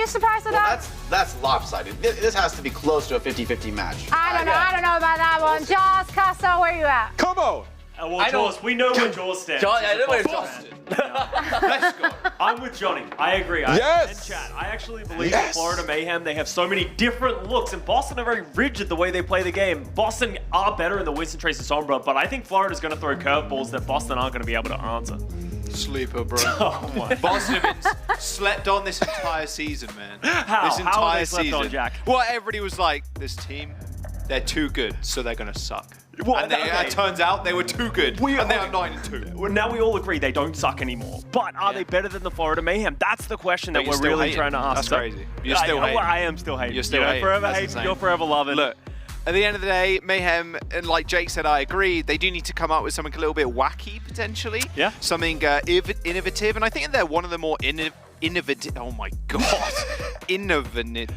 you surprised at that? That's lopsided. This has to be close to a 50-50 match. I don't know about that one. Jaws, Casso, where you at? Come on. Well, Jaws, we know where Jaws stands. I know where Jaws stands. Let's go. I'm with Johnny. I agree. Yes. And Chad, I actually believe in Florida Mayhem. They have so many different looks, and Boston are very rigid the way they play the game. Boston are better in the Winston, Trace, and Sombra, but I think Florida's going to throw curveballs that Boston aren't going to be able to answer. Sleeper, bro. Oh my. Boston have been slept on this entire season, man. How? This How are entire they slept season. on, Jack? Well, everybody was like, this team, they're too good, so they're going to suck. Well, and it turns out they were too good, and they are 9-2. Well, now we all agree they don't suck anymore. But are they better than the Florida Mayhem? That's the question that But we're you're still really hating. trying to ask. That's crazy. You're still hating. I am still hating. You're still hating. Forever That's hating. insane. You're forever loving. Look, at the end of the day, Mayhem, and like Jake said, I agree, they do need to come up with something a little bit wacky, potentially. Yeah. Something innovative, and I think they're one of the more innovative. Oh my god. Innovative.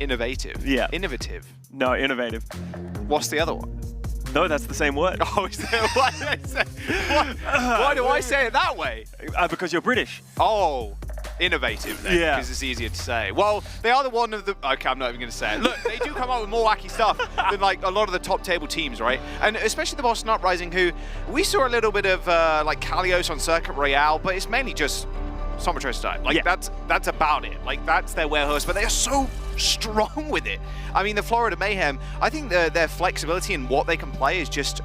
Innovative. Yeah. Innovative. No, innovative. What's the other one? No, that's the same word. Oh, is there, why do I say it that way? Because you're British. Oh, innovative then, Yeah. because it's easier to say. Well, they are the one of the... Okay, I'm not even going to say it. Look, they do come up with more wacky stuff than like a lot of the top table teams, right? And especially the Boston Uprising, who we saw a little bit of like Kalios on Circuit Royale, but it's mainly just Summer style. Like that's about it. Like that's their warehouse, but they are so strong with it. I mean, the Florida Mayhem, I think their flexibility in what they can play is just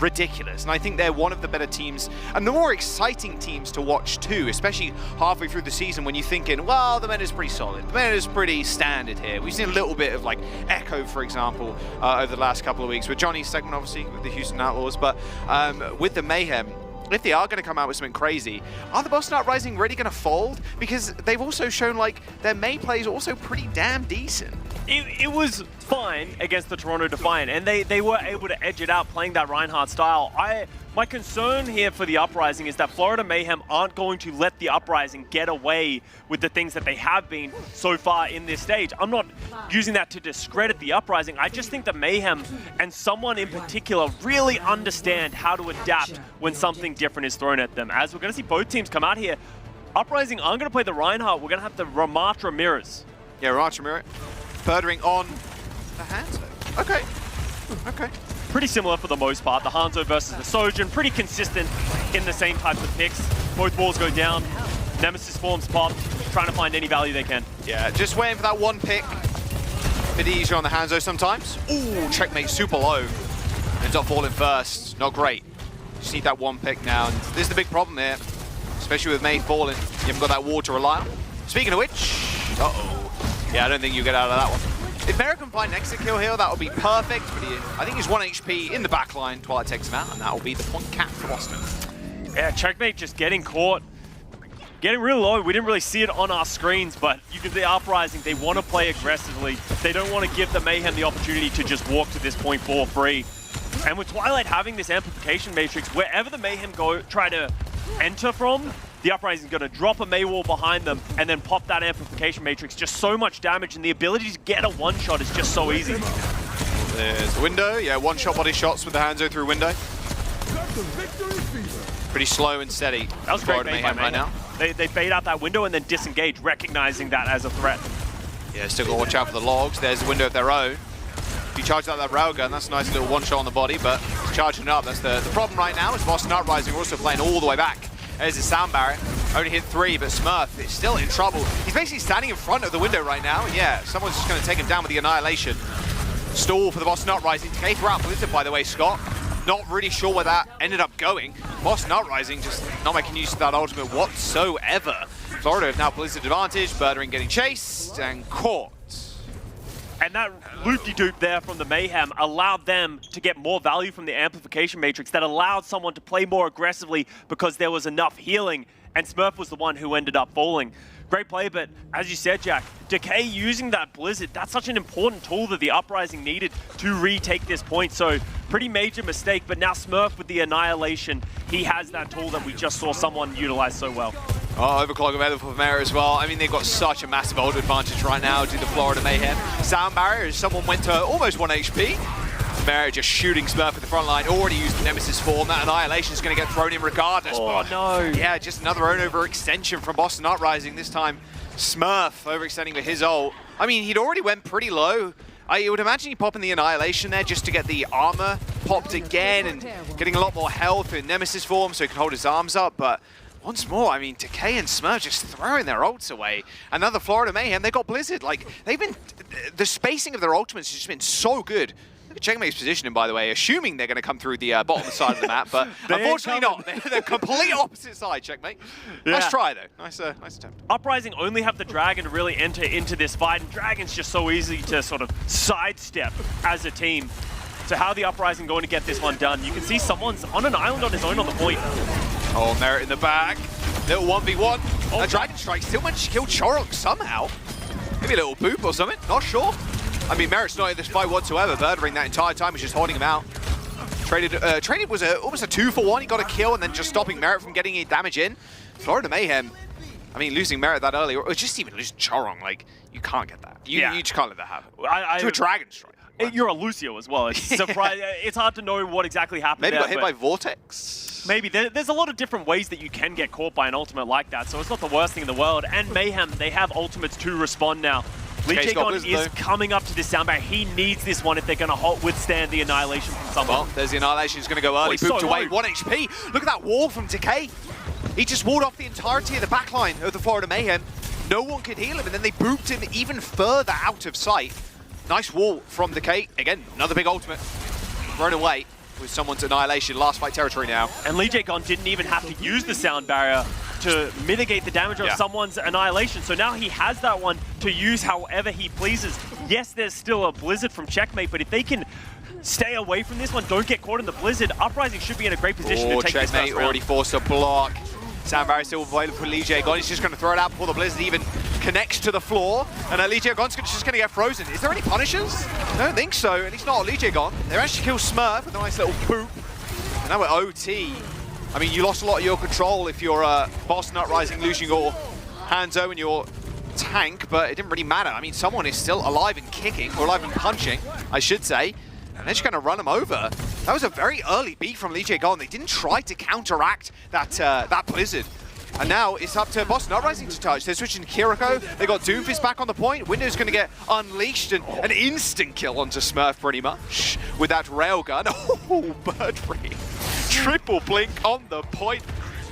ridiculous. And I think they're one of the better teams and the more exciting teams to watch too, especially halfway through the season when you're thinking, well, the meta is pretty solid. The meta is pretty standard here. We've seen a little bit of like Echo, for example, over the last couple of weeks with Johnny's segment, obviously, with the Houston Outlaws. But with the Mayhem, if they are going to come out with something crazy, are the Boston Uprising really going to fold? Because they've also shown like their May play is also pretty damn decent. It was fine against the Toronto Defiant, and they were able to edge it out playing that Reinhardt style. My concern here for the Uprising is that Florida Mayhem aren't going to let the Uprising get away with the things that they have been so far in this stage. I'm not using that to discredit the Uprising. I just think that Mayhem and someone in particular really understand how to adapt when something different is thrown at them. As we're going to see both teams come out here, Uprising aren't going to play the Reinhardt. We're going to have the Ramat Ramirez. Yeah, Ramat Ramirez. Birdering on the Hanzo. Okay. Okay. Pretty similar for the most part. The Hanzo versus the Sojourn, pretty consistent in the same types of picks. Both walls go down. Nemesis forms pop, trying to find any value they can. Yeah, just waiting for that one pick. Bit easier on the Hanzo sometimes. Ooh, checkmate super low. Ends up falling first. Not great. Just need that one pick now. And this is the big problem here, especially with May falling. You haven't got that ward to rely on. Speaking of which, uh-oh. Yeah, I don't think you get out of that one. If Merrick can find an exit kill here, that would be perfect. But I think he's 1 HP in the back line. Twilight takes him out, and that will be the point cap for Boston. Yeah, checkmate just getting caught. Getting real low. We didn't really see it on our screens, but you can see Uprising, they want to play aggressively. They don't want to give the Mayhem the opportunity to just walk to this point for free. And with Twilight having this amplification matrix, wherever the Mayhem try to enter from, the Uprising is going to drop a May wall behind them and then pop that amplification matrix. Just so much damage, and the ability to get a one-shot is just so easy. There's the window. Yeah, one-shot body shots with the Hanzo through window. Pretty slow and steady. That was great Mayhem right now. They bait out that window and then disengage, recognizing that as a threat. Yeah, still got to watch out for the logs. There's a window of their own. If you charge out that railgun, that's a nice little one-shot on the body, but charging it up, that's the problem right now is Boston Uprising are also playing all the way back. There's his sound barrier. Only hit 3, but Smurf is still in trouble. He's basically standing in front of the window right now. And yeah, someone's just going to take him down with the Annihilation. Stall for the Boston Uprising. K throughout Blizzard, by the way, Scott. Not really sure where that ended up going. Boston Uprising just not making use of that ultimate whatsoever. Florida have now Blizzard advantage. Birdering getting chased and caught. And that loop-de-doop there from the Mayhem allowed them to get more value from the amplification matrix that allowed someone to play more aggressively because there was enough healing, and Smurf was the one who ended up falling. Great play, but as you said, Jack, Decay using that Blizzard, that's such an important tool that the Uprising needed to retake this point, so pretty major mistake, but now Smurf with the Annihilation, he has that tool that we just saw someone utilize so well. Oh, overclock available for Mare as well. I mean, they've got such a massive ult advantage right now to the Florida Mayhem. Sound barrier, as someone went to almost 1 HP. Mare just shooting Smurf at the front line, already used the Nemesis form. That Annihilation is going to get thrown in regardless. Oh, no. Yeah, just another own over extension from Boston Uprising. This time, Smurf overextending with his ult. I mean, he'd already went pretty low. I would imagine he'd pop in the Annihilation there just to get the armor popped again and getting a lot more health in Nemesis form so he can hold his arms up. But once more, I mean, Decay and Smurf just throwing their ults away. Another Florida Mayhem, they got Blizzard. Like, the spacing of their ultimates has just been so good. Look at Checkmate's positioning, by the way, assuming they're going to come through the bottom side of the map, but unfortunately not. They're the complete opposite side, Checkmate. Yeah. Nice try, though. Nice attempt. Uprising only have the Dragon to really enter into this fight, and Dragon's just so easy to sort of sidestep as a team. So how the Uprising going to get this one done? You can see someone's on an island on his own on the point. Oh, Merit in the back. Little 1v1. Oh, Dragon Strike still managed to kill Chorok somehow. Maybe a little boop or something, not sure. I mean, Merit's not in this fight whatsoever. Birdring that entire time was just holding him out. Traded was almost a 2-for-1. He got a kill and then just stopping Merit from getting any damage in. Florida Mayhem, I mean, losing Merit that early, or just even losing Chorong, like, you can't get that. You just can't let that happen. To a Dragon Strike. You're a Lucio as well. It's surprising. It's hard to know what exactly happened. Maybe there, got hit by Vortex. Maybe. There's a lot of different ways that you can get caught by an ultimate like that, so it's not the worst thing in the world. And Mayhem, they have ultimates to respond now. Lee Jagon is coming up to this sound barrier. He needs this one if they're going to withstand the Annihilation from someone. Well, there's the Annihilation. He's going to go early. Booped away. 1 HP. Look at that wall from Decay. He just walled off the entirety of the backline of the Florida Mayhem. No one could heal him, and then they booped him even further out of sight. Nice wall from Decay. Again, another big ultimate. Thrown away with someone's Annihilation. Last fight territory now. And Lee Jagon didn't even have to use the sound barrier to mitigate the damage of someone's Annihilation. So now he has that one to use however he pleases. Yes, there's still a Blizzard from Checkmate, but if they can stay away from this one, don't get caught in the Blizzard, Uprising should be in a great position to take this first round. Already forced a block. Sound barrier still available for Lee Jagon. He's just going to throw it out before the Blizzard even connects to the floor. And Lee Jagon's just going to get frozen. Is there any punishers? I don't think so. At least not Lee Jagon. They managed to kill Smurf with a nice little boop. And now we're OT. I mean, you lost a lot of your control if you're Boston Uprising losing your Hanzo and your tank, but it didn't really matter. I mean, someone is still alive and kicking, or alive and punching, I should say. And they're just going to run him over. That was a very early beat from Lee Jagon. They didn't try to counteract that Blizzard. And now it's up to Boston Uprising to touch. They're switching to Kiriko. They got Doomfist back on the point. Window's going to get unleashed and an instant kill onto Smurf pretty much with that railgun. Oh, Birdring. Triple blink on the point.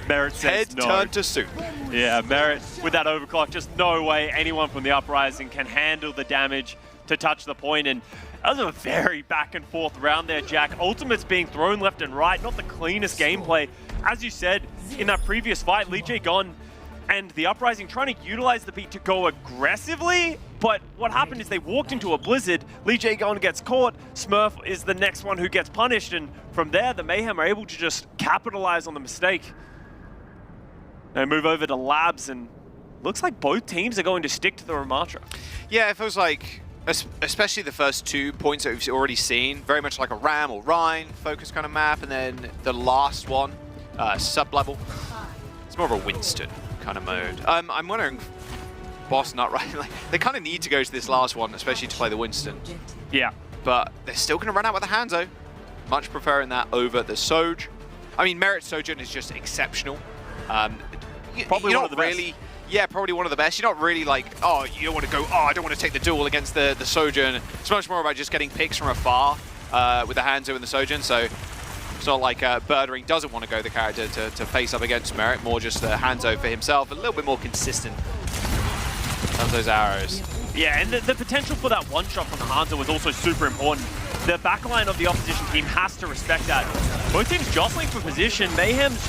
Merit says head no. turned to soup. Yeah, Merit with that overclock. Just no way anyone from the Uprising can handle the damage to touch the point. And that was a very back and forth round there, Jack. Ultimates being thrown left and right. Not the cleanest gameplay. As you said, in that previous fight, Lee Jagon and the Uprising trying to utilize the beat to go aggressively, but what happened is they walked into a Blizzard, Lee Jagon gets caught, Smurf is the next one who gets punished, and from there, the Mayhem are able to just capitalize on the mistake. They move over to Labs, and looks like both teams are going to stick to the Ramatra. Yeah, it feels like, especially the first 2 points that we've already seen, very much like a Ram or Rhine focus kind of map, and then the last one, sub-level. It's more of a Winston kind of mode. I'm wondering, Boston Uprising, like, they kind of need to go to this last one, especially to play the Winston. Yeah. But they're still going to run out with the Hanzo. Much preferring that over the Soj. I mean, Merit Sojourn is just exceptional. Probably one of the best. Yeah, probably one of the best. You're not really like, oh, you don't want to go, oh, I don't want to take the duel against the Sojourn. It's much more about just getting picks from afar with the Hanzo and the Sojourn. So it's not like Birdring doesn't want to go the character to face up against Merit, more just the Hanzo for himself, a little bit more consistent of those arrows. Yeah, and the potential for that one-shot from Hanzo was also super important. The backline of the opposition team has to respect that. Both teams jostling for position. Mayhem's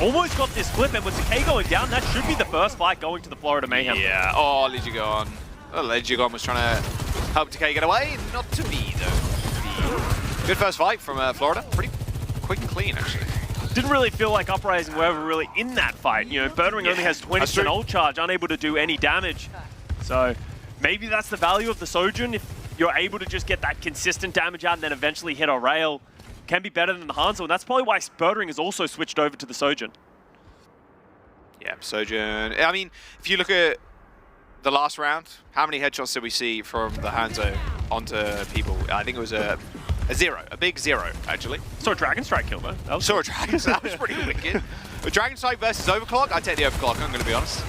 almost got this flip, and with Decay going down, that should be the first fight going to the Florida Mayhem. Yeah, oh, Lee Jagon. Oh, Lee Jagon was trying to help Decay get away. Not to be, though. Good first fight from Florida. Pretty quick and clean, actually. Didn't really feel like Uprising were ever really in that fight. You know, Birdring only has 20% ult charge, unable to do any damage. So maybe that's the value of the Sojourn. If you're able to just get that consistent damage out and then eventually hit a rail, can be better than the Hanzo, and that's probably why Birdring has also switched over to the Sojourn. Yeah, Sojourn. I mean, if you look at the last round, how many headshots did we see from the Hanzo onto people? I think it was a 0, a big 0, actually. Saw a Dragon Strike kill, though. Saw a Dragon Strike, that was pretty wicked. A Dragon Strike versus Overclock, I'd take the Overclock, I'm going to be honest.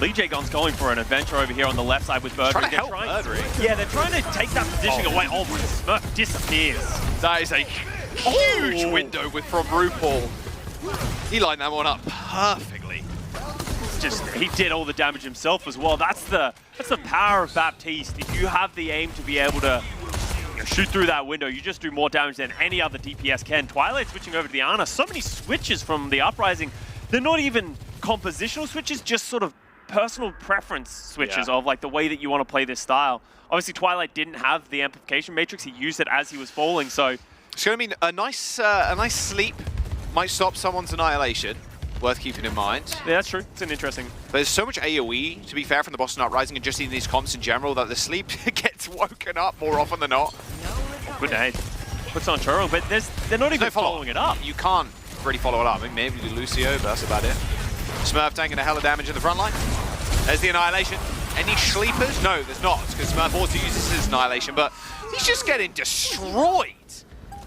Lee J-Gon's going for an adventure over here on the left side with Birdring. Trying to help Birdring. Yeah, they're trying to take that positioning away. Oh, my Smurf disappears. That is a huge window from RuPaul. He lined that one up perfectly. He did all the damage himself as well. That's the power of Baptiste. If you have the aim to be able to shoot through that window, you just do more damage than any other DPS can. Twilight switching over to the Ana. So many switches from the Uprising. They're not even compositional switches, just sort of personal preference switches of like the way that you want to play this style. Obviously, Twilight didn't have the amplification matrix. He used it as he was falling, so it's going to be a nice sleep. Might stop someone's annihilation. Worth keeping in mind. Yeah, that's true. It's an interesting. There's so much AoE, to be fair, from the Boston Uprising and just in these comps in general, that the sleep gets woken up more often than not. Good nade. Puts on Churro, but they're not even following it up. You can't really follow it up. I mean, maybe Lucio, but that's about it. Smurf taking a hell of damage in the front line. There's the annihilation. Any sleepers? No, there's not, because Smurf also uses his annihilation, but he's just getting destroyed.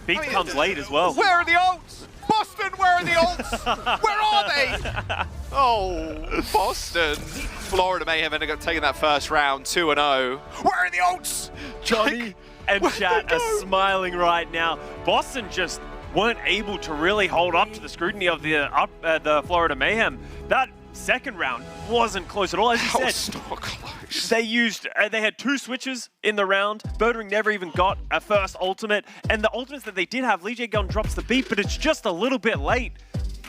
Beak comes late as well. Where are the ults? Boston, where are the ults? Where are they? Oh, Boston. Florida Mayhem ended up taking that first round, 2-0. Where are the ults? Johnny and chat are smiling right now. Boston just weren't able to really hold up to the scrutiny of the Florida Mayhem. That second round wasn't close at all. As you said, not close. They had 2 switches in the round. Birdring never even got a first ultimate. And the ultimates that they did have, Lee J-Gon drops the beat, but it's just a little bit late.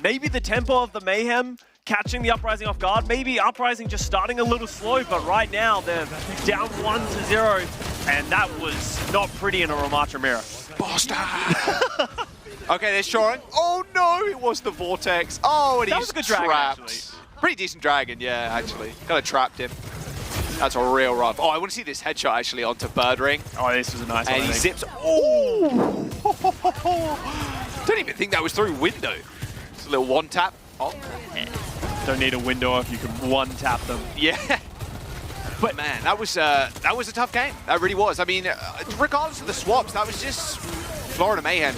Maybe the tempo of the Mayhem catching the Uprising off guard. Maybe Uprising just starting a little slow, but right now they're down 1-0. And that was not pretty in a Ramatra mirror. Boston! Okay, they're shoring. Oh no, it was the Vortex. Oh, and he's trapped. Dragon, actually. Pretty decent dragon, yeah, actually. Kind of trapped him. That's a real rough. Oh, I want to see this headshot actually onto Birdring. Oh, this was a nice one. And he zips. Oh! Don't even think that was through window. It's a little one tap. Oh. Don't need a window if you can one tap them. Yeah. But man, that was a tough game. That really was. I mean, regardless of the swaps, that was just Florida Mayhem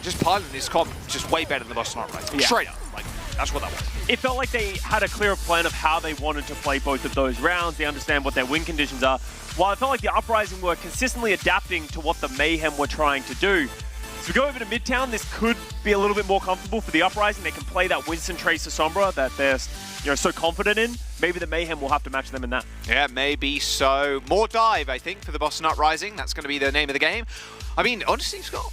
just piloting this comp just way better than the Boston Uprising. Yeah. Straight up. Like, that's what that was. It felt like they had a clearer plan of how they wanted to play both of those rounds. They understand what their win conditions are. While it felt like the Uprising were consistently adapting to what the Mayhem were trying to do. So we go over to Midtown. This could be a little bit more comfortable for the Uprising. They can play that Winston Tracer Sombra that they're so confident in. Maybe the Mayhem will have to match them in that. Yeah, maybe so. More dive, I think, for the Boston Uprising. That's going to be the name of the game. I mean, honestly, Scott,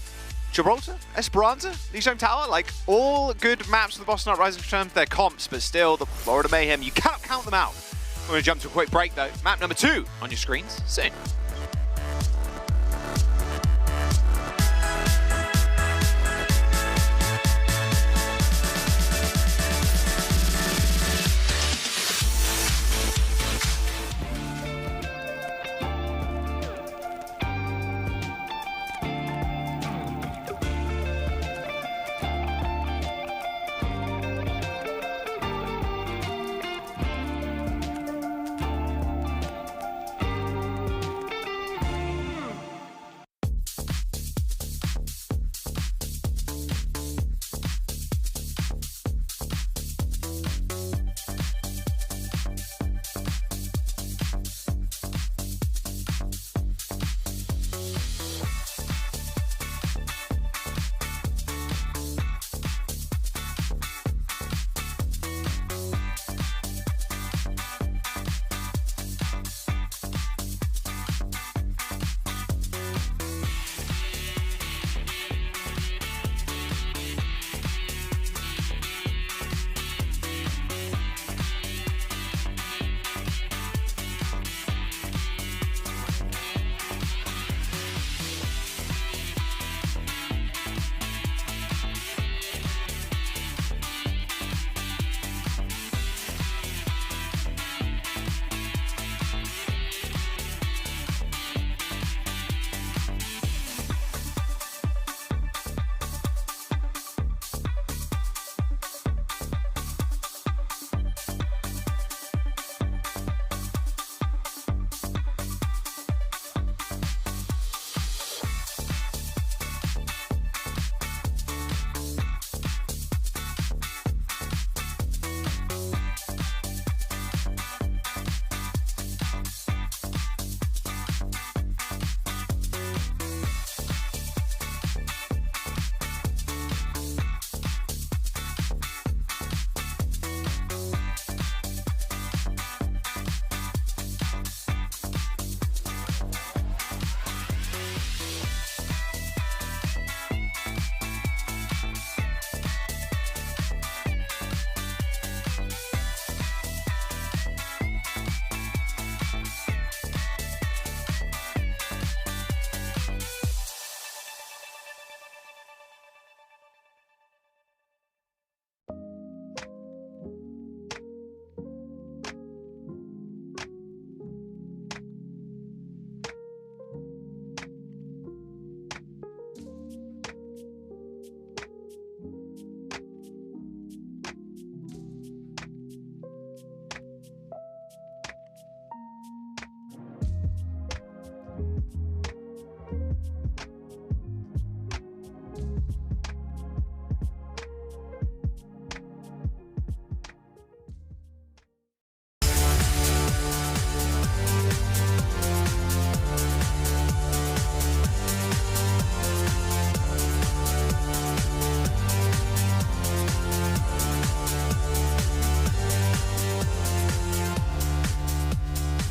Gibraltar, Esperanza, Legion Tower, like all good maps for the Boston Uprising in terms of their comps, but still the Florida Mayhem, you cannot count them out. We're going to jump to a quick break though. Map number 2 on your screens soon.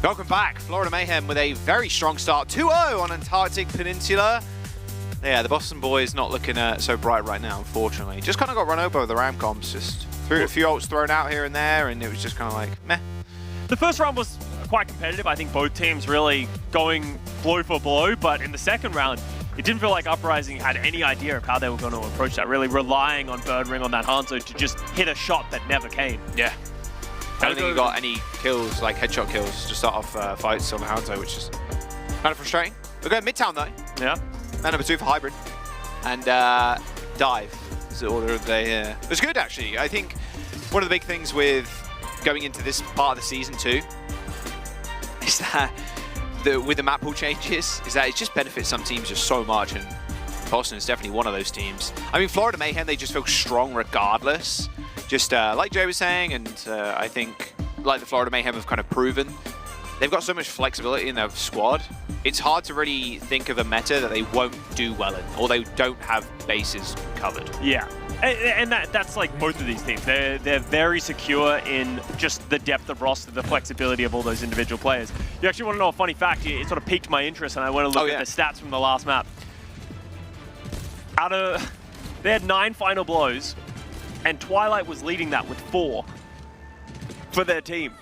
Welcome back. Florida Mayhem with a very strong start. 2-0 on Antarctic Peninsula. Yeah, the Boston boys not looking so bright right now, unfortunately. Just kind of got run over by the Ram comps. Just threw a few ults thrown out here and there, and it was just kind of like, meh. The first round was quite competitive. I think both teams really going blow for blow, but in the second round, it didn't feel like Uprising had any idea of how they were going to approach that, really relying on Birdring on that Hanzo to just hit a shot that never came. Yeah. I don't think he got any kills, like headshot kills, to start off fights on the Hanzo, which is kind of frustrating. We're going Midtown, though. Yeah. Man number 2 for Hybrid. And Dive is the order of the day here. It was good, actually. I think one of the big things with going into this part of the season, too, is that with the map pool changes, is that it just benefits some teams just so much, and Boston is definitely one of those teams. I mean, Florida Mayhem, they just feel strong regardless. Just like Jay was saying, and I think like the Florida Mayhem have kind of proven, they've got so much flexibility in their squad. It's hard to really think of a meta that they won't do well in, or they don't have bases covered. Yeah, and that's like both of these teams. They're very secure in just the depth of roster, the flexibility of all those individual players. You actually want to know a funny fact? It sort of piqued my interest, and I went to look at the stats from the last map. They had 9 final blows, and Twilight was leading that with 4 for their team.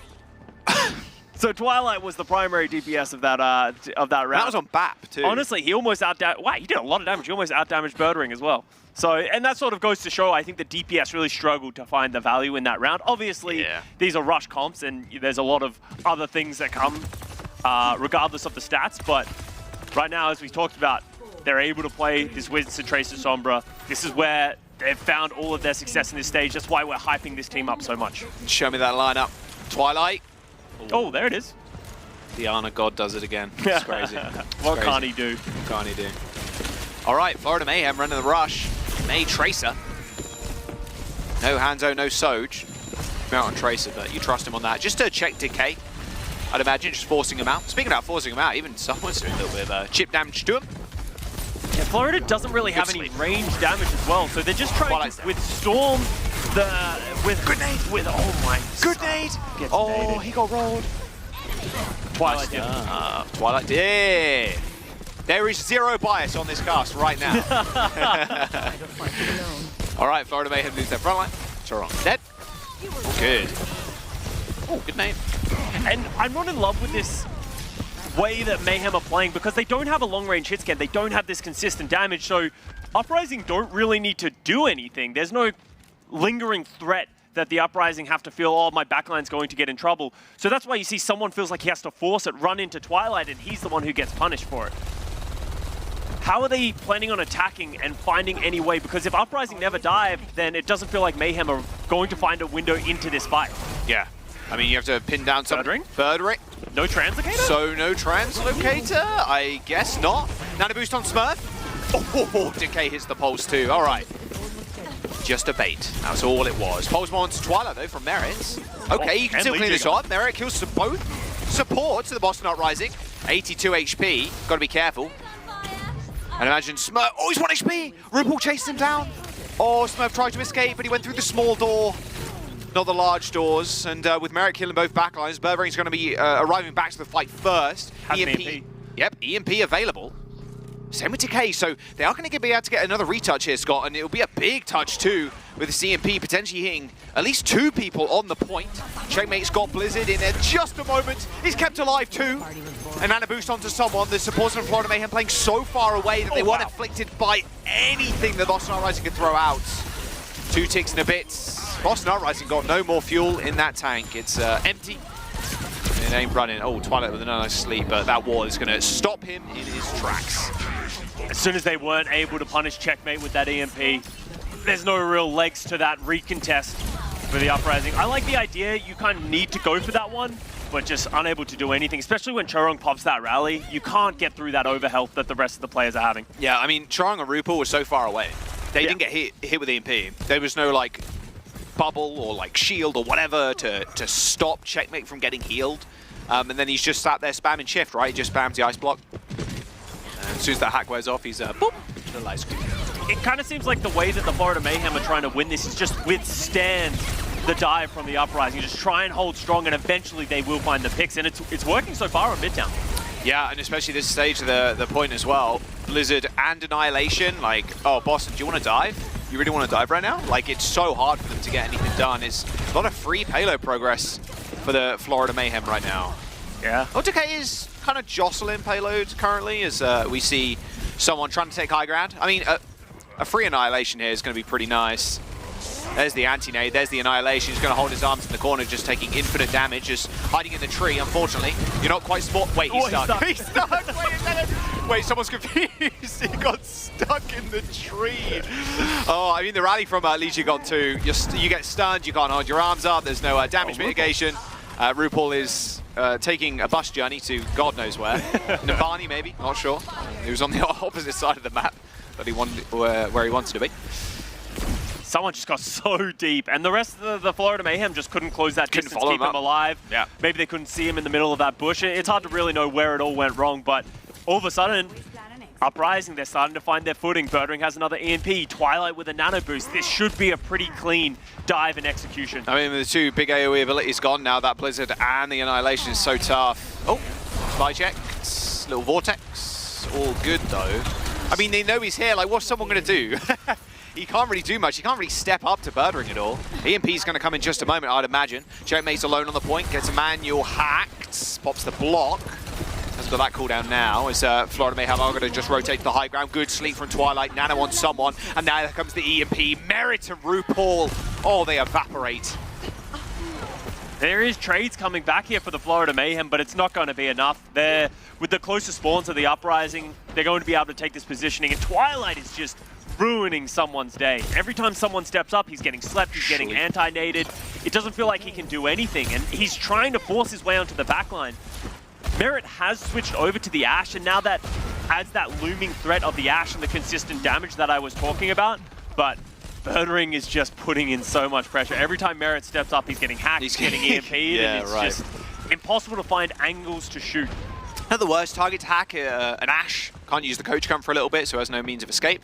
So Twilight was the primary DPS of that round. That was on BAP too. Honestly, he almost wow, he did a lot of damage. He almost outdamaged Birdring as well. So, and that sort of goes to show, I think the DPS really struggled to find the value in that round. Obviously, these are rush comps, and there's a lot of other things that come regardless of the stats. But right now, as we talked about, they're able to play this Winston, Tracer, Sombra. This is where they've found all of their success in this stage. That's why we're hyping this team up so much. Show me that lineup. Twilight. Oh, there it is. Diana God does it again. It's crazy. What can't he do? What can't he do? All right, Florida Mayhem running the rush. May Tracer. No Hanzo, no Soj. Out on Tracer, but you trust him on that. Just to check Decay, I'd imagine, just forcing him out. Speaking about forcing him out, even someone's doing a little bit of chip damage to him. Yeah, Florida doesn't really have any range damage as well, so they're just trying to withstorm good nade. Oh my good nade. Oh, he got rolled. Twilight did. Twilight did. There is zero bias on this cast right now. All right, Florida Mayhem lose their front line. Charon dead. Good. Oh, good name. And I'm not in love with this way that Mayhem are playing because they don't have a long-range hit scan. They don't have this consistent damage, so Uprising don't really need to do anything. There's no lingering threat that the Uprising have to feel, oh, my backline's going to get in trouble. So that's why you see someone feels like he has to force it, run into Twilight, and he's the one who gets punished for it. How are they planning on attacking and finding any way? Because if Uprising never dive, then it doesn't feel like Mayhem are going to find a window into this fight. Yeah. I mean, you have to pin down some... Birdring? No translocator? So no translocator? I guess not. Nano boost on Smurf. Oh, Decay hits the pulse too. All right. Just a bait. That's all it was. Pulse more onto Twilight though from Merritt. Okay, you can still clean this up. Merritt kills both support to the Boston Uprising. 82 HP. Got to be careful. And imagine Smurf. Oh, he's 1 HP. RuPaul chased him down. Oh, Smurf tried to escape, but he went through the small door. Not the large doors, and with Merritt killing both backlines, Birdring's going to be arriving back to the fight first. EMP. Yep, EMP available. Same with Decay, so they are going to be able to get another retouch here, Scott, and it'll be a big touch too, with the CMP potentially hitting at least 2 people on the point. Checkmate's got Blizzard in there just a moment. He's kept alive too. And Nano boost onto someone. The supporters from Florida Mayhem playing so far away that they weren't afflicted by anything that Boston Uprising could throw out. 2 ticks and a bit. Boston Uprising got no more fuel in that tank. It's empty. It ain't running. Oh, Twilight with a nice sleep, but that wall is going to stop him in his tracks. As soon as they weren't able to punish Checkmate with that EMP, there's no real legs to that recontest for the Uprising. I like the idea you kind of need to go for that one, but just unable to do anything, especially when Chorong pops that rally. You can't get through that overhealth that the rest of the players are having. Yeah, I mean, Chorong and RuPaul were so far away. They didn't get hit with EMP. There was no, like, bubble or, like, shield or whatever to stop Checkmate from getting healed. And then he's just sat there spamming shift, right? He just spams the ice block. And as soon as that hack wears off, he's, boop, to the light screen. It kind of seems like the way that the Florida Mayhem are trying to win this is just withstand the dive from the Uprising. Just try and hold strong, and eventually they will find the picks. And it's working so far on Midtown. Yeah, and especially this stage of the point as well. Blizzard and Annihilation, like, oh, Boston, do you want to dive? You really want to dive right now? Like, it's so hard for them to get anything done. It's a lot of free payload progress for the Florida Mayhem right now. Yeah. Decay is kind of jostling payloads currently as we see someone trying to take high ground. I mean, a free Annihilation here is going to be pretty nice. There's the anti-nade, there's the Annihilation. He's going to hold his arms in the corner, just taking infinite damage, just hiding in the tree, unfortunately. You're not quite smart. Wait, he's stuck. He's stuck! Wait a second! Wait, someone's confused. He got stuck in the tree. Oh, I mean, the rally from Legion got 2. You get stunned, you can't hold your arms up, there's no damage mitigation. RuPaul is taking a bus journey to God knows where. Navani, maybe, not sure. He was on the opposite side of the map, but he wanted where he wanted to be. Someone just got so deep, and the rest of the Florida Mayhem just couldn't close that distance, keep him alive. Yeah. Maybe they couldn't see him in the middle of that bush. It's hard to really know where it all went wrong, but all of a sudden, Uprising, they're starting to find their footing. Birdring has another EMP, Twilight with a nano boost. This should be a pretty clean dive and execution. I mean, the 2 big AoE abilities gone now, that Blizzard and the Annihilation is so tough. Oh, spy check, little vortex, all good though. I mean, they know he's here, like what's someone gonna do? He can't really do much. He can't really step up to Birdring at all. EMP's going to come in just a moment, I'd imagine. Checkmate's alone on the point, gets a manual hacked, pops the block. Hasn't got that cooldown now, as Florida Mayhem are going to just rotate to the high ground. Good sleep from Twilight, Nano on someone, and now there comes the EMP. Merit and RuPaul. Oh, they evaporate. There is trades coming back here for the Florida Mayhem, but it's not going to be enough. They're, with the closest spawns of the Uprising, they're going to be able to take this positioning, and Twilight is just ruining someone's day. Every time someone steps up, he's getting slept, he's getting anti-naded. It doesn't feel like he can do anything, and he's trying to force his way onto the backline. Merit has switched over to the Ashe, and now that adds that looming threat of the Ashe and the consistent damage that I was talking about, but Birdring is just putting in so much pressure. Every time Merit steps up, he's getting hacked, he's getting EMP'd, and it's just impossible to find angles to shoot. Not the worst target to hack, an Ashe. Can't use the coach gun for a little bit, so has no means of escape.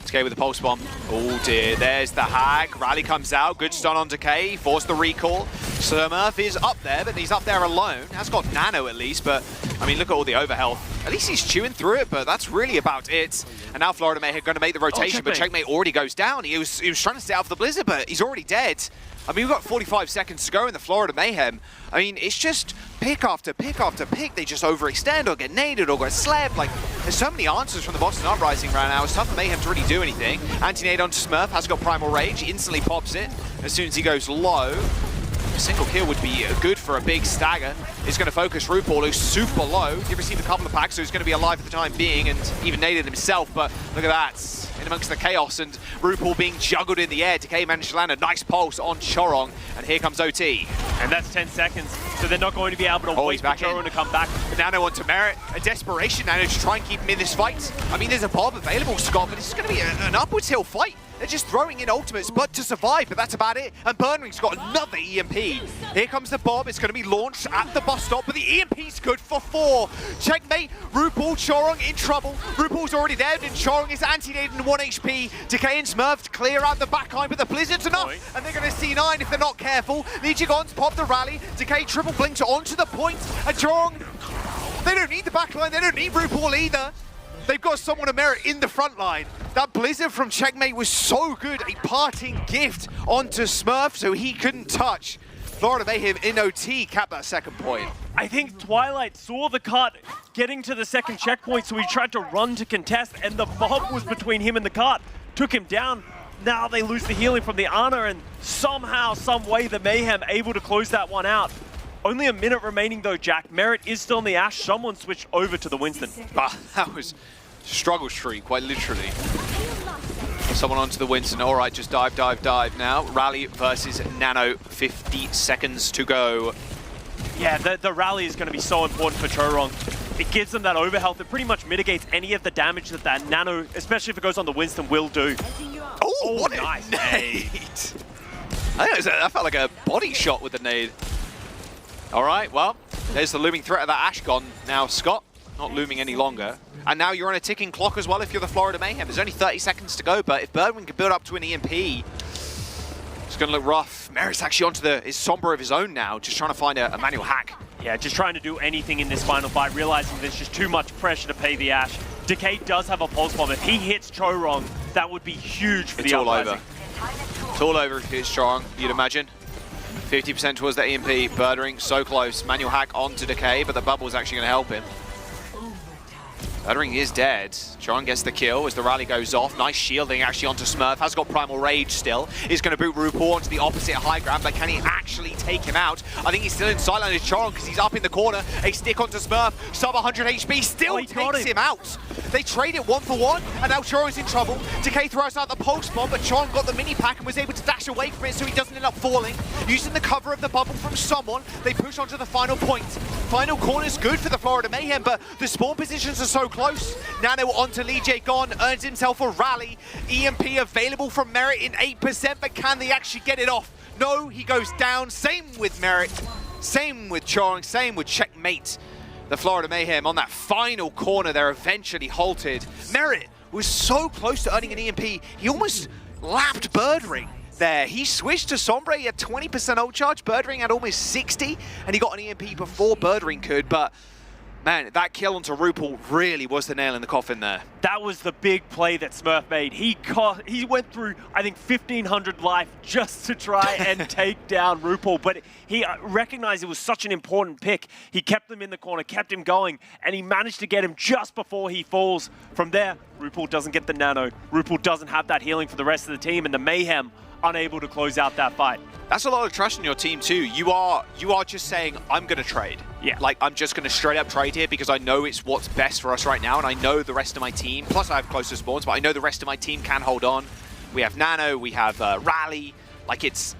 Decay with the pulse bomb. Oh dear, there's the hack. Rally comes out, good stun on Decay, force the recall. Surmurf is up there, but he's up there alone. Has got nano at least, but I mean, look at all the overhealth. At least he's chewing through it, but that's really about it. And now Florida Mayhem are going to make the rotation, but Checkmate already goes down. He was trying to stay out of the Blizzard, but he's already dead. I mean, we've got 45 seconds to go in the Florida Mayhem. I mean, it's just pick after pick after pick. They just overextend or get naded or get slapped. Like, there's so many answers from the Boston Uprising right now. It's tough for Mayhem to really do anything. Anti-nade onto Smurf, has got Primal Rage, instantly pops it as soon as he goes low. A single kill would be good for a big stagger. He's going to focus RuPaul, who's super low. He received a couple of packs, so he's going to be alive for the time being and even naded himself. But look at that. In amongst the chaos and RuPaul being juggled in the air, Decay managed to land a nice pulse on Chorong, and here comes OT. And that's 10 seconds, so they're not going to be able to wait for Chorong to come back. Nano onto Merit, a desperation Nano to try and keep him in this fight. I mean, there's a Bob available, Scott, but this is going to be an upwards hill fight. They're just throwing in ultimates, but to survive, but that's about it. And Birdring's got another EMP. Here comes the Bob, it's going to be launched at the bus stop, but the EMP's good for 4. Checkmate, RuPaul, Chorong in trouble. RuPaul's already dead, and Chorong is anti-naded in 1 HP. Decay and Smurf to clear out the backline, but the Blizzard's enough, and they're going to C9 if they're not careful. Legion's pop the rally, Decay triple blinks onto the point, and Chorong, they don't need the backline, they don't need RuPaul either. They've got someone of merit in the front line. That Blizzard from Checkmate was so good, a parting gift onto Smurf so he couldn't touch. Florida Mayhem in OT capped that second point. I think Twilight saw the cart getting to the second checkpoint, so he tried to run to contest, and the Bob was between him and the cart. Took him down. Now they lose the healing from the Ana, and somehow, some way, the Mayhem able to close that one out. Only a minute remaining though, Jack. Merit is still in the Ashe. Someone switched over to the Winston. That was struggle streak, quite literally. Someone onto the Winston. All right, just dive, dive, dive now. Rally versus Nano, 50 seconds to go. Yeah, the rally is going to be so important for Chorong. It gives them that overhealth. It pretty much mitigates any of the damage that that Nano, especially if it goes on the Winston, will do. Oh, what a nice nade! I think that felt like a body shot with the nade. All right, well, there's the looming threat of that Ashe gone now, Scott. Not looming any longer. And now you're on a ticking clock as well if you're the Florida Mayhem. There's only 30 seconds to go, but if Birdwin can build up to an EMP, It's going to look rough. Merit's actually onto his Sombra of his own now, just trying to find a manual hack. Yeah, just trying to do anything in this final fight, realizing there's just too much pressure to pay the Ash. Decay does have a pulse bomb. If he hits Cho wrong, that would be huge for the Uprising. It's all over if it's strong, you'd imagine. 50% towards the EMP. Birdring so close. Manual hack onto Decay, but the bubble's actually going to help him. Birdring is dead. John gets the kill as the rally goes off. Nice shielding actually onto Smurf. Has got Primal Rage still. He's going to boot RuPaul onto the opposite high ground, but can he actually take him out? I think he's still in sight line as Choron because he's up in the corner. A stick onto Smurf. Sub 100 HP. Still takes him out. They trade it 1 for 1, and now Choron's in trouble. Decay throws out the pulse bomb, but Choron got the mini pack and was able to dash away from it so he doesn't end up falling. Using the cover of the bubble from someone, they push onto the final point. Final corner's good for the Florida Mayhem, but the spawn positions are so close. Nano onto Lee J gone, earns himself a rally. EMP available from Merit in 8%, but can they actually get it off? No, he goes down. Same with Merit, same with Chong, same with Checkmate. The Florida Mayhem on that final corner, they're eventually halted. Merit was so close to earning an EMP, he almost lapped Birdring there. He switched to Sombra, he had 20% ult charge, Birdring had almost 60, and he got an EMP before Birdring could, but man, that kill onto RuPaul really was the nail in the coffin there. That was the big play that Smurf made. He went through, I think, 1,500 life just to try and take down RuPaul, but he recognized it was such an important pick. He kept him in the corner, kept him going, and he managed to get him just before he falls. From there, RuPaul doesn't get the nano. RuPaul doesn't have that healing for the rest of the team, and the Mayhem unable to close out that fight. That's a lot of trust in your team too. You are just saying, I'm going to trade. Yeah. Like, I'm just going to straight up trade here because I know it's what's best for us right now, and I know the rest of my team, plus I have closer spawns, but I know the rest of my team can hold on. We have Nano, we have Rally. Like, it's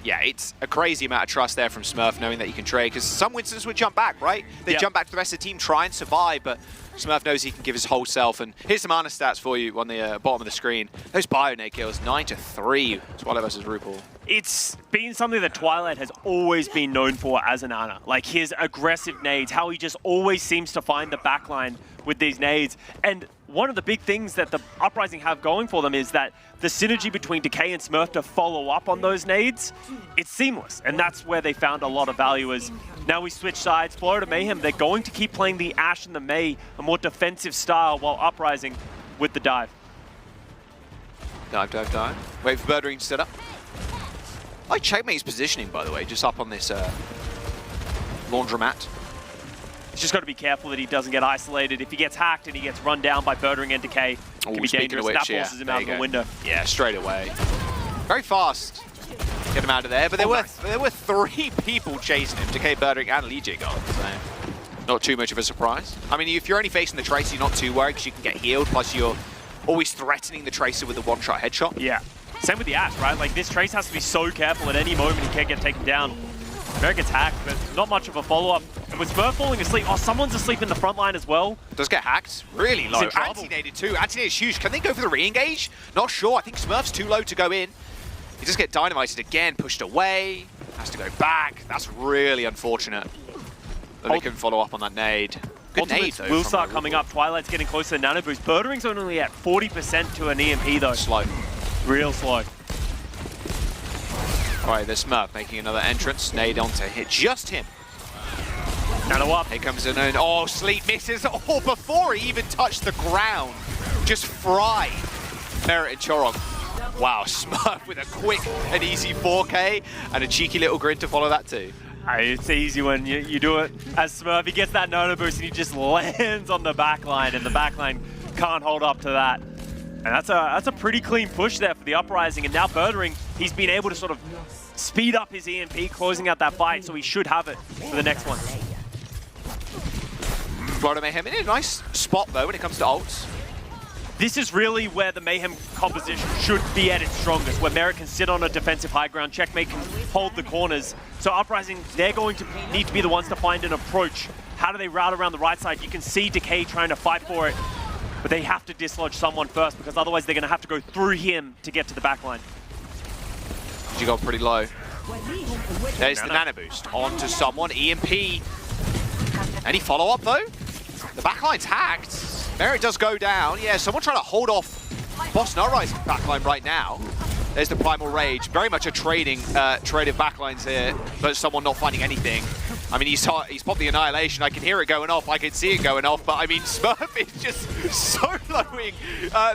a crazy amount of trust there from Smurf knowing that you can trade, because some Winstons would jump back, right? They jump back to the rest of the team, try and survive, but Smurf knows he can give his whole self. And here's some honest stats for you on the bottom of the screen. Those Bionade kills, 9-3. Twilight versus RuPaul. It's been something that Twilight has always been known for as an Ana. Like his aggressive nades, how he just always seems to find the backline with these nades. And one of the big things that the Uprising have going for them is that the synergy between Decay and Smurf to follow up on those nades, it's seamless. And that's where they found a lot of value. As now we switch sides. Florida Mayhem, they're going to keep playing the Ashe and the Mei, a more defensive style, while Uprising with the dive. Dive, dive, dive. Wait for Birdring to set up. I like Checkmate's positioning, by the way, just up on this laundromat. He's just got to be careful that he doesn't get isolated. If he gets hacked and he gets run down by Birdring and Decay, it can be dangerous. That forces him out of the window. Yeah, straight away. Very fast. Get him out of there. But there were 3 people chasing him, Decay, Birdring, and Lee J gone. So not too much of a surprise. I mean, if you're only facing the Tracer, you're not too worried because you can get healed. Plus, you're always threatening the Tracer with a one-shot headshot. Yeah. Same with the Ashe, right? Like, this Trace has to be so careful at any moment he can't get taken down. Merrick gets hacked, but not much of a follow-up. And with Smurf falling asleep, oh, someone's asleep in the front line as well. Does get hacked. Really low. Anti-naded too. Anti-naded's huge. Can they go for the re-engage? Not sure. I think Smurf's too low to go in. He just get dynamited again, pushed away. Has to go back. That's really unfortunate that they couldn't follow up on that nade. Good nade, though. Will start coming up. Twilight's getting close to the nano boost. Birdering's only at 40% to an EMP, though. Slow. Real slow. Alright, there's Smurf making another entrance. Nade on to hit just him. Nano up. Here comes an own. Oh, Sleep misses. Oh, before he even touched the ground. Just fried Merit and Chorong. Wow, Smurf with a quick and easy 4K and a cheeky little grin to follow that too. It's easy when you do it as Smurf. He gets that nano boost and he just lands on the backline, and the backline can't hold up to that. And that's a pretty clean push there for the Uprising. And now Birdring, he's been able to sort of speed up his EMP, closing out that fight, so he should have it for the next one. Florida Mayhem in a nice spot though when it comes to ults. This is really where the Mayhem composition should be at its strongest, where Merit can sit on a defensive high ground, Checkmate can hold the corners. So Uprising, they're going to need to be the ones to find an approach. How do they route around the right side? You can see Decay trying to fight for it, but they have to dislodge someone first, because otherwise they're going to have to go through him to get to the backline. You got pretty low. There's the nano boost onto someone. EMP. Any follow-up though? The backline's hacked. Merit does go down. Yeah, someone trying to hold off Boston Uprising backline right now. There's the Primal Rage. Very much a trade of backlines here, but someone not finding anything. I mean, he's popped the Annihilation. I can hear it going off. I can see it going off. But I mean, Smurf is just soloing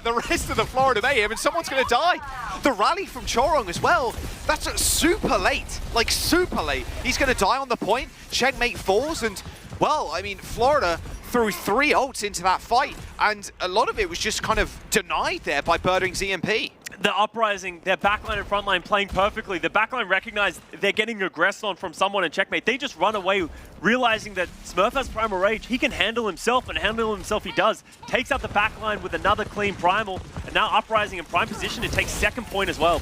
the rest of the Florida Mayhem, and someone's going to die. The rally from Chorong as well. That's super late. Like, super late. He's going to die on the point. Checkmate falls, and, well, I mean, Florida threw 3 ults into that fight, and a lot of it was just kind of denied there by Birdwing's EMP. The Uprising, their backline and frontline playing perfectly. The backline recognized they're getting aggressed on from someone in Checkmate. They just run away, realizing that Smurf has Primal Rage. He can handle himself, and handle himself he does. Takes out the backline with another clean Primal, and now Uprising in prime position to take second point as well.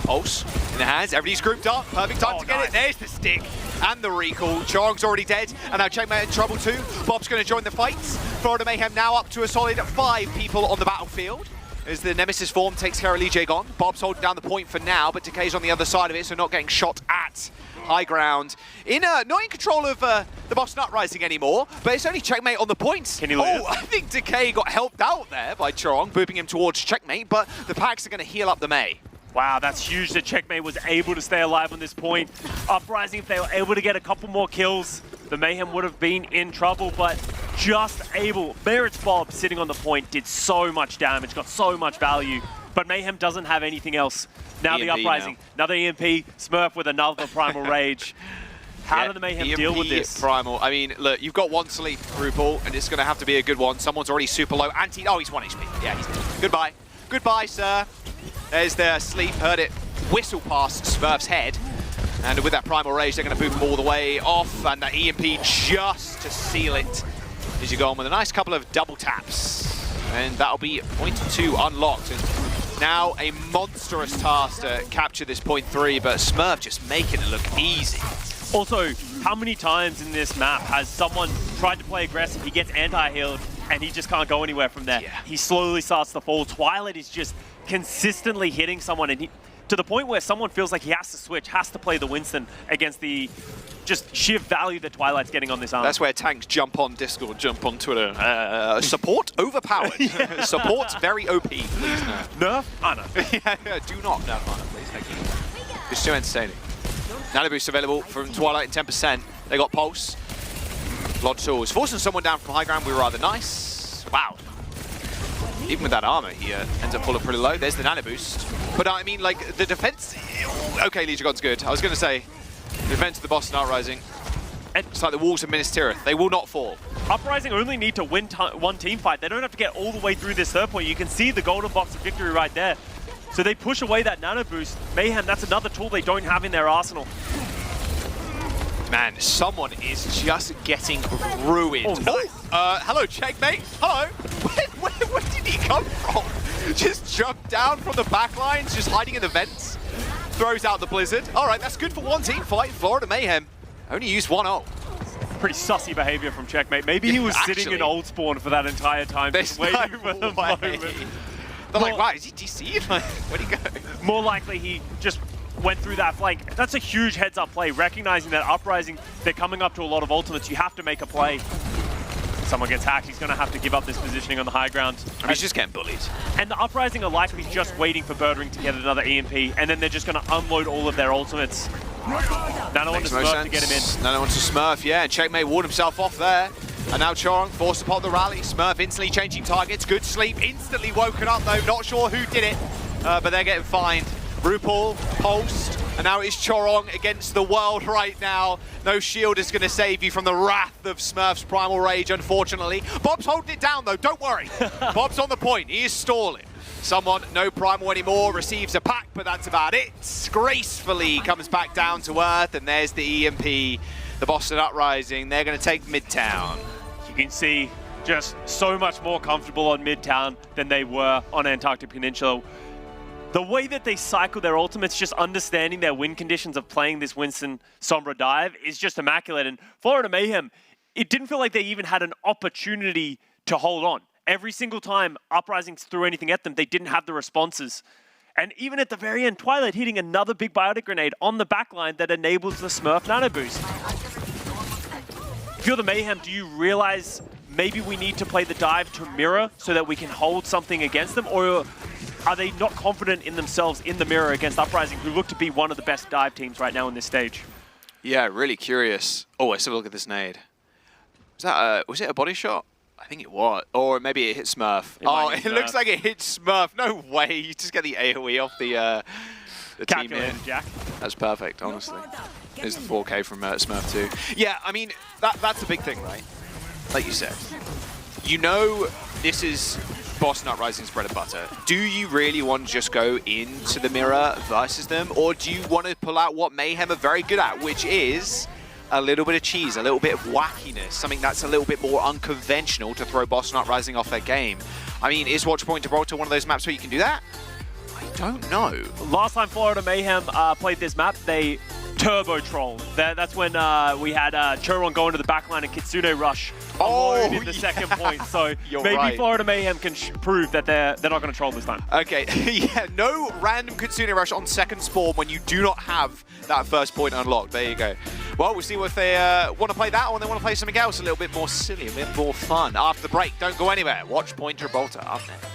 Pulse in the hands, everybody's grouped up. Perfect time to get it. There's the stick and the recall. Chorong's already dead, and now Checkmate in trouble too. Bob's going to join the fights. Florida Mayhem now up to a solid 5 people on the battlefield. As the Nemesis form takes care of Lee Jae-gon. Bob's holding down the point for now, but Decay's on the other side of it, so not getting shot at high ground. Not in control of the Boston Uprising anymore, but it's only Checkmate on the points. Can he live? Oh, I think Decay got helped out there by Chorong, booping him towards Checkmate, but the packs are going to heal up the May. Wow, that's huge that Checkmate was able to stay alive on this point. Uprising, if they were able to get a couple more kills, the Mayhem would have been in trouble, but just able. Merit's Bob sitting on the point did so much damage, got so much value, but Mayhem doesn't have anything else. Now the Uprising, another EMP, Smurf with another Primal Rage. How do the Mayhem deal with this? Primal. I mean, look, you've got 1 sleep, RuPaul, and it's going to have to be a good one. Someone's already super low. Oh, he's 1 HP. Yeah, he's dead. Goodbye. Goodbye, sir. There's their sleep. Heard it whistle past Smurf's head. And with that Primal Rage, they're going to boot him all the way off. And that EMP just to seal it. As you go on with a nice couple of double taps. And that'll be point 2 unlocked. And now a monstrous task to capture this point 3, but Smurf just making it look easy. Also, how many times in this map has someone tried to play aggressive, he gets anti-healed, and he just can't go anywhere from there? Yeah. He slowly starts to fall. Twilight is just consistently hitting someone, and to the point where someone feels like he has to switch, has to play the Winston against the just sheer value that Twilight's getting on this arm. That's where tanks jump on Discord, jump on Twitter. Support overpowered. Yeah. Support very OP, please no. Nerf? Oh, no. Yeah, do not nerf Ana, please, thank you. It's too entertaining. Nano boost available from Twilight in 10%. They got Pulse. Lot of tools. Forcing someone down from high ground would be rather nice. Wow. Even with that armor, he ends up falling pretty low. There's the nano boost. But I mean, like, the defense... Okay, Lee Jae-gon's good. I was going to say, the defense of the Boston Uprising, it's like the walls of Minas Tirith. They will not fall. Uprising only need to win one team fight. They don't have to get all the way through this third point. You can see the golden box of victory right there. So they push away that nano boost. Mayhem, that's another tool they don't have in their arsenal. Man, someone is just getting ruined. Oh, nice. Hello, Checkmate. Hello. Where did he come from? Just jumped down from the back lines, just hiding in the vents. Throws out the Blizzard. All right, that's good for one team fight. Florida Mayhem only used 1 ult. Pretty sussy behavior from Checkmate. Maybe he was sitting in old spawn for that entire time, just waiting for the moment. They're like, wow, is he DC'd? Where'd he go? More likely he just went through that flank. That's a huge heads-up play, recognizing that Uprising, they're coming up to a lot of ultimates. You have to make a play. Someone gets hacked, he's going to have to give up this positioning on the high ground. He's just getting bullied. And the Uprising are likely just waiting for Birdwing to get another EMP, and then they're just going to unload all of their ultimates. Nano wants to Smurf to get him in. Nano wants to Smurf, yeah, and Checkmate ward himself off there. And now Chorong forced to pop the rally. Smurf instantly changing targets. Good sleep. Instantly woken up though. Not sure who did it, but they're getting fined. RuPaul, Pulsed, and now it's Chorong against the world right now. No shield is going to save you from the wrath of Smurf's Primal Rage, unfortunately. Bob's holding it down though, don't worry. Bob's on the point, he is stalling. Someone, no Primal anymore, receives a pack, but that's about it. Gracefully comes back down to earth, and there's the EMP. The Boston Uprising, they're going to take Midtown. You can see just so much more comfortable on Midtown than they were on Antarctic Peninsula. The way that they cycle their ultimates, just understanding their win conditions of playing this Winston Sombra dive is just immaculate. And Florida Mayhem, it didn't feel like they even had an opportunity to hold on. Every single time Uprising threw anything at them, they didn't have the responses. And even at the very end, Twilight hitting another big biotic grenade on the backline that enables the Smurf nano boost. If you're the Mayhem, do you realize maybe we need to play the dive to mirror so that we can hold something against them? Or are they not confident in themselves in the mirror against Uprising, who look to be one of the best dive teams right now in this stage? Yeah, really curious. Oh, let's have a look at this nade. Was it a body shot? I think it was. Or maybe it hit Smurf. It looks like it hit Smurf. No way. You just get the AoE off the team in. Jack. That's perfect, honestly. There's the 4K from Smurf too. Yeah, I mean, that's the big thing, right? Like you said. You know this is Boston Uprising's bread and butter. Do you really want to just go into the mirror versus them? Or do you want to pull out what Mayhem are very good at, which is a little bit of cheese, a little bit of wackiness, something that's a little bit more unconventional to throw Boston Uprising off their game? I mean, is Watchpoint Gibraltar one of those maps where you can do that? I don't know. Last time Florida Mayhem played this map, they turbo trolled. That's when we had Choron go into the backline and Kitsune rush alone in the second point. So maybe right. Florida Mayhem can prove that they're not going to troll this time. Okay, yeah, no random Kitsune rush on second spawn when you do not have that first point unlocked. There you go. Well, we'll see if they want to play that or they want to play something else a little bit more silly, a bit more fun. After the break, don't go anywhere. Watchpoint Gibraltar up next.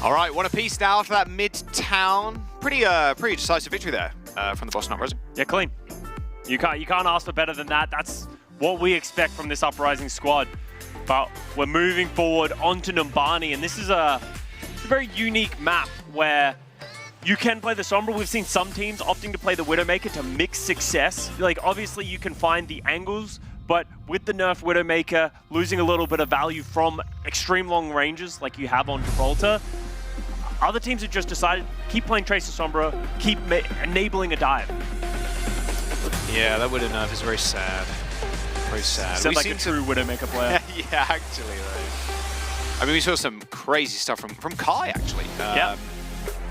All right, one apiece now after that mid-town. Pretty decisive victory there from the Boston Uprising. Yeah, clean. You can't ask for better than that. That's what we expect from this Uprising squad. But we're moving forward onto Numbani, and this is a very unique map where you can play the Sombra. We've seen some teams opting to play the Widowmaker to mix success. Like, obviously, you can find the angles But with the nerf Widowmaker losing a little bit of value from extreme long ranges like you have on Gibraltar, other teams have just decided keep playing Tracer Sombra, keep enabling a dive. Yeah, that Widow nerf is very sad. Very sad. Sounds like a true Widowmaker player. Yeah, actually, though. I mean, we saw some crazy stuff from Kai, actually. Yeah.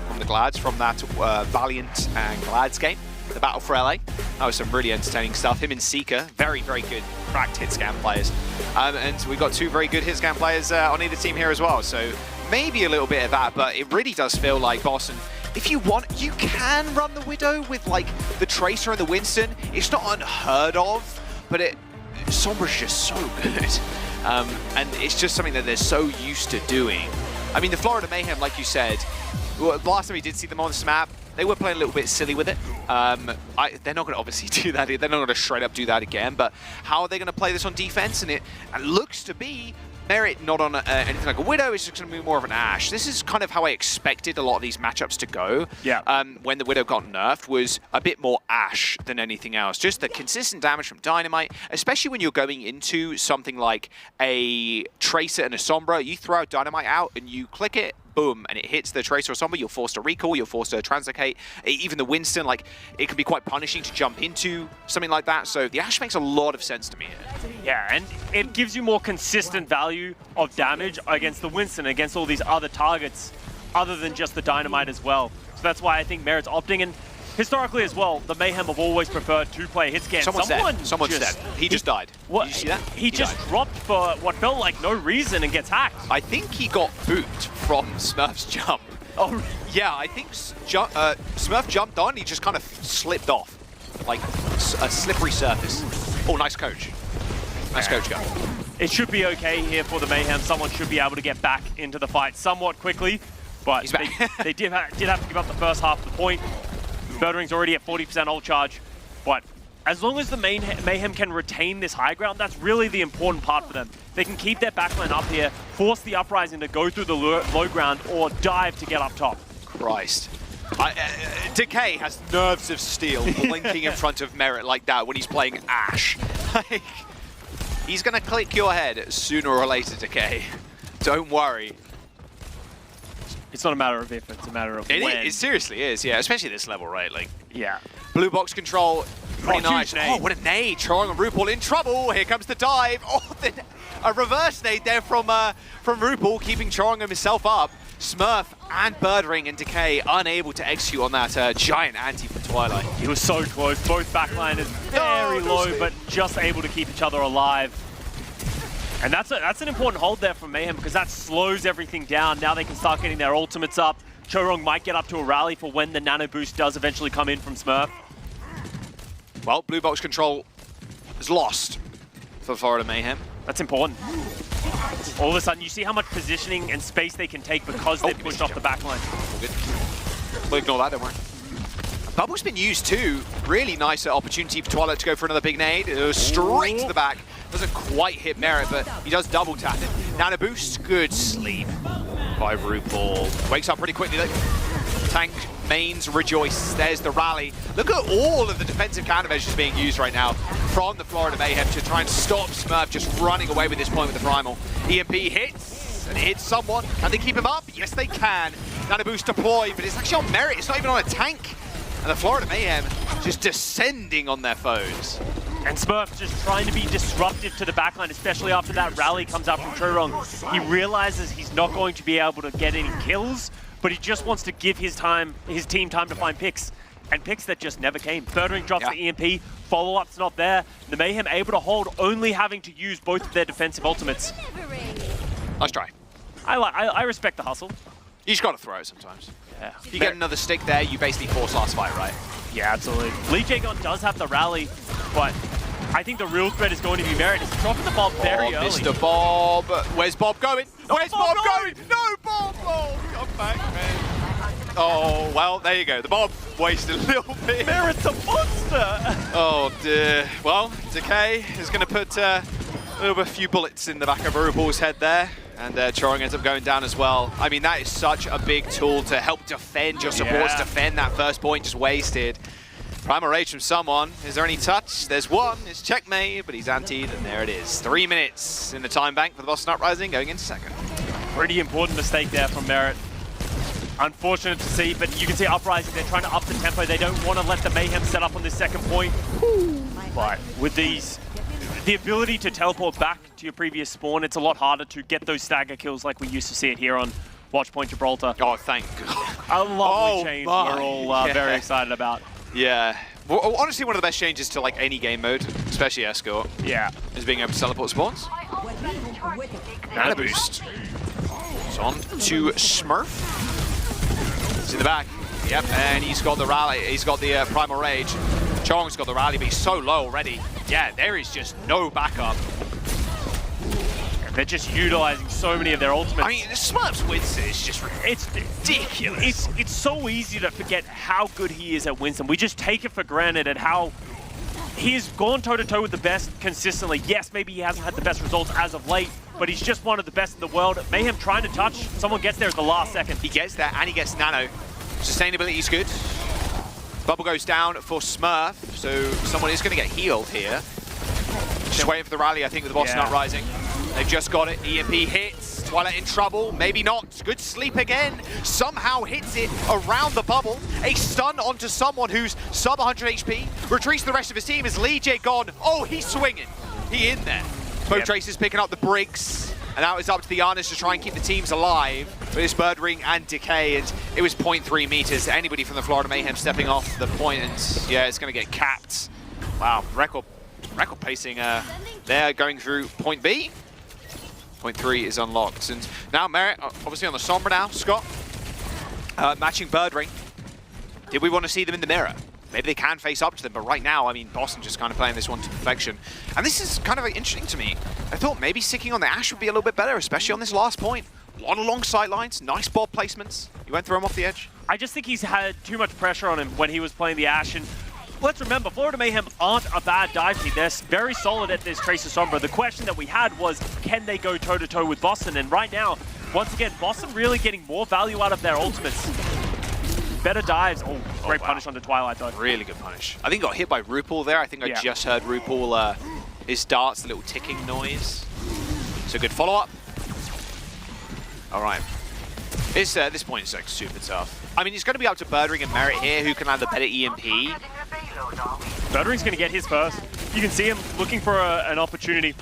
From the Glads, from that Valiant and Glads game, the Battle for LA. That was some really entertaining stuff. Him and Seeker, very, very good cracked hit scan players. And we got two very good hit scan players on either team here as well. So maybe a little bit of that, but it really does feel like Boston, if you want, you can run the Widow with like the Tracer and the Winston. It's not unheard of, but Sombra's just so good. And it's just something that they're so used to doing. I mean, the Florida Mayhem, like you said, last time we did see them on this map, they were playing a little bit silly with it. They're not going to obviously do that. They're not going to straight up do that again. But how are they going to play this on defense? And it looks to be Merit not on anything like a Widow. It's just going to be more of an Ashe. This is kind of how I expected a lot of these matchups to go. Yeah. When the Widow got nerfed was a bit more Ashe than anything else. Just the consistent damage from Dynamite, especially when you're going into something like a Tracer and a Sombra. You throw Dynamite out and you click it, boom, and it hits the Tracer or Sombra. You're forced to recall, you're forced to translocate. Even the Winston, like, it can be quite punishing to jump into something like that. So the Ashe makes a lot of sense to me here. Yeah, and it gives you more consistent value of damage against the Winston, against all these other targets, other than just the Dynamite as well. So that's why I think Merit's opting. And historically as well, the Mayhem have always preferred two-player hit scan. Someone's dead. He just died. What? Did you see that? He just dropped for what felt like no reason and gets hacked. I think he got booped from Smurf's jump. Oh, yeah, I think Smurf jumped on, he just kind of slipped off. Like a slippery surface. Oh, nice coach. Nice coach guy. It should be okay here for the Mayhem. Someone should be able to get back into the fight somewhat quickly, but they did have to give up the first half of the point. Birdring's already at 40% ult charge, but as long as the Mayhem can retain this high ground, that's really the important part for them. They can keep their backline up here, force the Uprising to go through the low ground, or dive to get up top. Christ. Decay has nerves of steel blinking in front of Merit like that when he's playing Ashe. Like, he's going to click your head sooner or later, Decay. Don't worry. It's not a matter of if, it's a matter of when. It seriously is, yeah. Especially this level, right? Like, yeah. Blue box control, pretty nice. Oh, what a nade. Choring and RuPaul in trouble. Here comes the dive. Oh, a reverse nade there from RuPaul, keeping Choring himself up. Smurf and Birdring and Decay unable to execute on that giant anti from Twilight. He was so close. Both backliners very low, but just able to keep each other alive. And that's an important hold there from Mayhem, because that slows everything down. Now they can start getting their ultimates up. Chorong might get up to a rally for when the nano boost does eventually come in from Smurf. Well, blue box control is lost for Florida Mayhem. That's important. All of a sudden, you see how much positioning and space they can take because they've pushed off the backline. We'll ignore that, don't worry. Bubble's been used too. Really nice opportunity for Twilight to go for another big nade. Straight to the back. Doesn't quite hit Merit, but he does double tap it. Nano boost, good sleep by RuPaul. Wakes up pretty quickly though. Tank mains rejoice. There's the rally. Look at all of the defensive countermeasures being used right now from the Florida Mayhem to try and stop Smurf just running away with this point with the Primal. EMP hits, and it hits someone. Can they keep him up? Yes, they can. Nano boost deployed, but it's actually on Merit. It's not even on a tank. And the Florida Mayhem just descending on their foes. And Smurf just trying to be disruptive to the backline, especially after that rally comes out from Chorong. He realizes he's not going to be able to get any kills, but he just wants to give his team time to find picks. And picks that just never came. Birdring drops the EMP, follow-up's not there. The Mayhem able to hold, only having to use both of their defensive ultimates. Nice try. I respect the hustle. You just got to throw it sometimes. Yeah. If you get another stick there, you basically force last fight, right? Yeah, absolutely. Lee Jae-gon does have the rally, but I think the real threat is going to be Merit. He's dropping the Bob very early. Mr. Bob. Where's Bob going? Where's Bob going? No, Bob! Oh, come back, man. Oh, well, there you go. The Bob wasted a little bit. Merit's a monster! Oh, dear. Well, Decay is going to put a few bullets in the back of RuPaul's head there. And Chorong ends up going down as well. I mean, that is such a big tool to help defend your supports, defend that first point just wasted. Primal Rage from someone. Is there any touch? There's one. It's checkmate, but he's antied, and there it is. 3 minutes in the time bank for the Boston Uprising going into second. Pretty important mistake there from Merit. Unfortunate to see, but you can see Uprising, they're trying to up the tempo. They don't want to let the Mayhem set up on this second point. But with these, the ability to teleport back to your previous spawn, it's a lot harder to get those stagger kills like we used to see it here on Watch Point Gibraltar. Oh, thank God. A lovely change we're all very excited about. Yeah. Well, honestly, one of the best changes to like any game mode, especially Escort, is being able to teleport spawns. And a boost. It's on to Smurf. He's in the back. Yep, and he's got the rally. He's got the Primal Rage. Chong's got the rally, but he's so low already. Yeah, there is just no backup. They're just utilizing so many of their ultimates. I mean, the Smurf's Winston is just ridiculous. It's so easy to forget how good he is at Winston. We just take it for granted at how he's gone toe-to-toe with the best consistently. Yes, maybe he hasn't had the best results as of late, but he's just one of the best in the world. Mayhem trying to touch. Someone gets there at the last second. He gets there, and he gets Nano. Sustainability is good. Bubble goes down for Smurf, so someone is going to get healed here. Just waiting for the rally, I think, with the Boston Uprising. They've just got it. EMP hits. Twilight in trouble. Maybe not. Good sleep again. Somehow hits it around the bubble. A stun onto someone who's sub 100 HP. Retreats the rest of his team. Is Lee J gone? Oh, he's swinging. He in there. Smoke Tracer's picking up the bricks. And now it's up to the Arnis to try and keep the teams alive. But it's Bird Ring and Decay. And it was 0.3 meters. Anybody from the Florida Mayhem stepping off the point. And yeah, it's going to get capped. Wow. Record pacing there going through point B. Point 3 is unlocked. And now Merit, obviously on the Sombra now, Scott. Matching Bird Ring. Did we want to see them in the mirror? Maybe they can face up to them, but right now, I mean, Boston just kind of playing this one to perfection. And this is kind of interesting to me. I thought maybe sticking on the Ashe would be a little bit better, especially on this last point. A lot of long sight lines, nice ball placements. You went through him off the edge? I just think he's had too much pressure on him when he was playing the Ashe. And let's remember, Florida Mayhem aren't a bad dive team. They're very solid at this Tracer Sombra. The question that we had was, can they go toe-to-toe with Boston? And right now, once again, Boston really getting more value out of their ultimates. Better dives. Oh, great punish on the Twilight, though. Really good punish. I think he got hit by RuPaul there. I think I just heard RuPaul, his darts, the little ticking noise. So good follow-up. All right. This point is like super tough. I mean, it's going to be up to Birdring and Merit here, who can have the better EMP. Birdring's going to get his first. You can see him looking for an opportunity.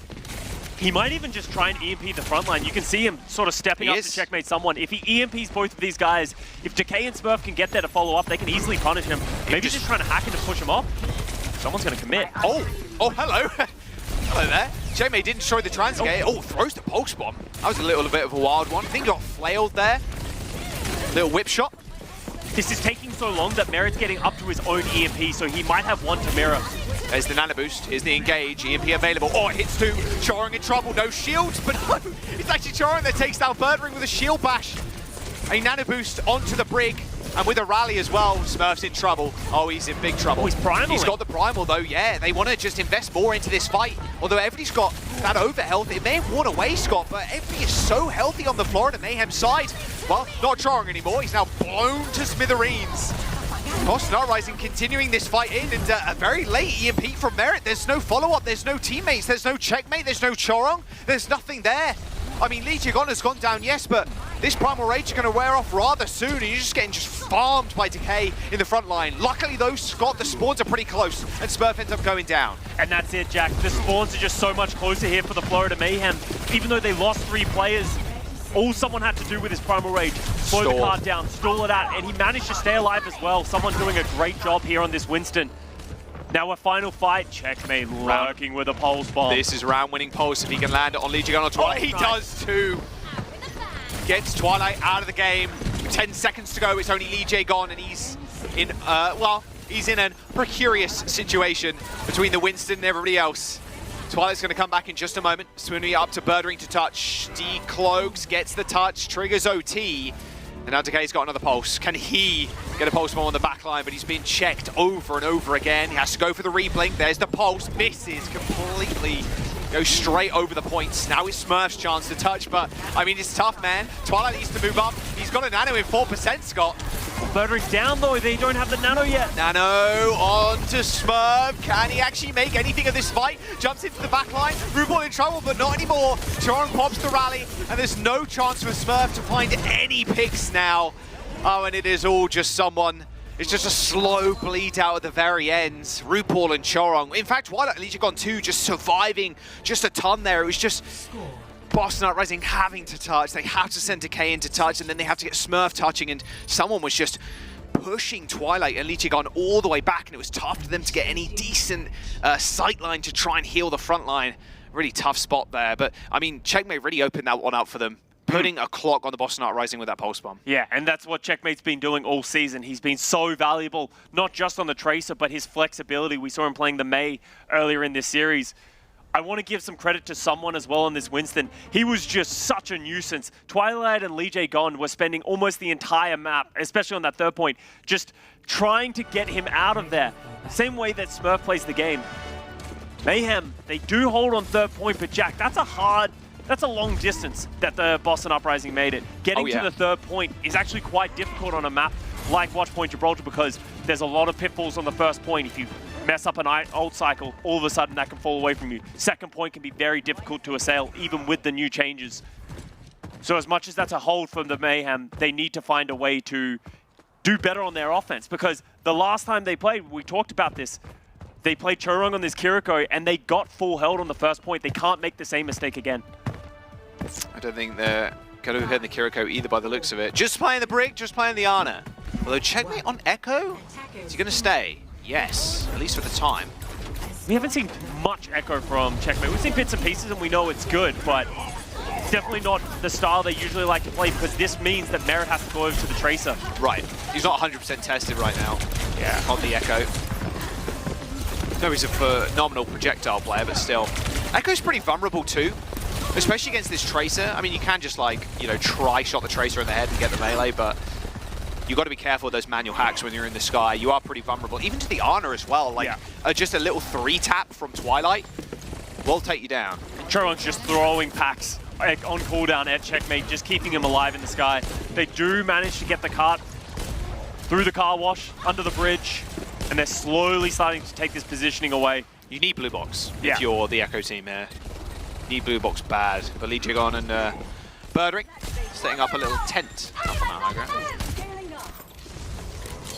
He might even just try and EMP the front line. You can see him sort of stepping up to checkmate someone. If he EMPs both of these guys, if Decay and Smurf can get there to follow up, they can easily punish him. Maybe just trying to hack him to push him off. Someone's going to commit. Oh, hello. Hello there. Checkmate didn't destroy the Transgate. Oh, throws the pulse bomb. That was a little bit of a wild one. I think he got flailed there. Little whip shot. This is taking so long that Merit's getting up to his own EMP, so he might have one to mirror. There's the nano boost. Here's the engage. EMP available. Oh, it hits two. Choring in trouble. No shields, but no. It's actually Choring that takes down Birdring with a shield bash. A nano boost onto the brig. And with a rally as well, Smurf's in trouble. Oh, he's in big trouble. Oh, he's primal. He's got the primal though, yeah. They want to just invest more into this fight. Although everybody's got that overhealth. It may have worn away, Scott, but everybody is so healthy on the Florida Mayhem side. Well, not Choring anymore. He's now blown to smithereens. Boston Uprising continuing this fight in, and a very late EMP from Merit. There's no follow-up, there's no teammates, there's no checkmate, there's no Chorong, there's nothing there. I mean, Lee Jigon has gone down, yes, but this Primal Rage is going to wear off rather soon, and you're just getting farmed by Decay in the front line. Luckily, though, Scott, the spawns are pretty close, and Smurf ends up going down. And that's it, Jack. The spawns are just so much closer here for the Florida Mayhem. Even though they lost 3 players, all someone had to do with his Primal Rage, slow the card down, stall it out, and he managed to stay alive as well. Someone doing a great job here on this Winston. Now a final fight, checkmate lurking with a pulse bomb. This is round-winning pulse if he can land it on Lee Jigon or Twilight. He does too. Gets Twilight out of the game. 10 seconds to go, it's only Lee Jigon, and he's in, he's in a precarious situation between the Winston and everybody else. Twilight's going to come back in just a moment. Swooning up to Birdring to touch. Decloaks, gets the touch, triggers OT. And now Decay's got another pulse. Can he get a pulse bomb on the back line? But he's been checked over and over again. He has to go for the reblink. There's the pulse. Misses completely. Goes straight over the points. Now it's Smurf's chance to touch, but I mean, it's tough, man. Twilight needs to move up. He's got a nano in 4%, Scott. Birdring's down though, they don't have the nano yet. Nano on to Smurf. Can he actually make anything of this fight? Jumps into the back line. RuPaul in trouble, but not anymore. Choron pops the rally, and there's no chance for Smurf to find any picks now. Oh, and it is all just someone. It's just a slow bleed out at the very end. RuPaul and Choron. In fact, Twilight and Legion 2 just surviving just a ton there. It was just Boston Uprising having to touch. They have to send Decay into touch, and then they have to get Smurf touching, and someone was just pushing Twilight and Legion all the way back, and it was tough for them to get any decent sight line to try and heal the front line. Really tough spot there, but I mean, Checkmate really opened that one up for them, putting a clock on the Boston Uprising with that pulse bomb. Yeah, and that's what Checkmate's been doing all season. He's been so valuable, not just on the Tracer, but his flexibility. We saw him playing the Mei earlier in this series. I want to give some credit to someone as well on this Winston. He was just such a nuisance. Twilight and Lee Gon were spending almost the entire map, especially on that third point, just trying to get him out of there. Same way that Smurf plays the game. Mayhem, they do hold on third point, but Jack, that's a long distance that the Boston Uprising made it. Getting to the third point is actually quite difficult on a map like Watchpoint Gibraltar because there's a lot of pitfalls on the first point. If you mess up an ult cycle, all of a sudden that can fall away from you. Second point can be very difficult to assail, even with the new changes. So as much as that's a hold from the Mayhem, they need to find a way to do better on their offense, because the last time they played, we talked about this, they played Chorong on this Kiriko and they got full held on the first point. They can't make the same mistake again. I don't think they're going to hit the Kiriko either by the looks of it. Just playing the Brick, just playing the Ana. Although Checkmate on Echo, is he going to stay? Yes, at least for the time. We haven't seen much Echo from Checkmate. We've seen bits and pieces and we know it's good, but it's definitely not the style they usually like to play, because this means that Merit has to go over to the Tracer. Right, he's not 100% tested right now. Yeah, on the Echo. No, he's a phenomenal projectile player, but still. Echo's pretty vulnerable too, especially against this Tracer. I mean, you can just like, you know, try shot the Tracer in the head and get the melee, but you've got to be careful with those manual hacks when you're in the sky. You are pretty vulnerable, even to the Ana as well. Like, just a little 3-tap from Twilight will take you down. Choron's just throwing packs on cooldown at Checkmate, just keeping him alive in the sky. They do manage to get the cart through the car wash, under the bridge, and they're slowly starting to take this positioning away. You need blue box if you're the Echo team here. You need blue box bad. But Lee Jigon and Birdring setting up a little tent up on that high ground.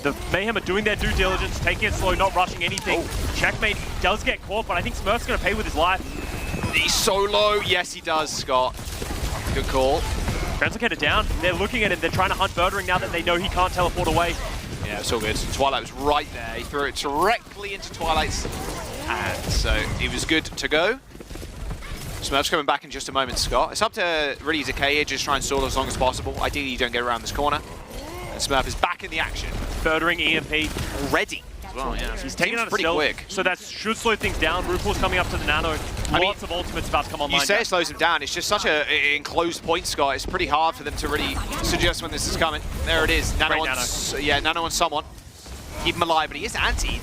The Mayhem are doing their due diligence, taking it slow, not rushing anything. Checkmate does get caught, but I think Smurf's going to pay with his life. He's so low. Yes, he does, Scott. Good call. Translocator down. They're looking at him. They're trying to hunt Birdring now that they know he can't teleport away. Yeah, it's all good. Twilight was right there. He threw it directly into Twilight's hand, so it was good to go. Smurf's coming back in just a moment, Scott. It's up to really Decay here, just try and stall as long as possible. Ideally, you don't get around this corner. And Smurf is back in the action. Birdring EMP. Already. Well, yeah. He's taking out pretty quick. So that should slow things down. RuPaul's coming up to the nano. Lots of ultimates about to come online. You say it slows him down. It's just such an enclosed point, Scott. It's pretty hard for them to really suggest when this is coming. There it is. Nano on someone. Keep him alive, but he is antied.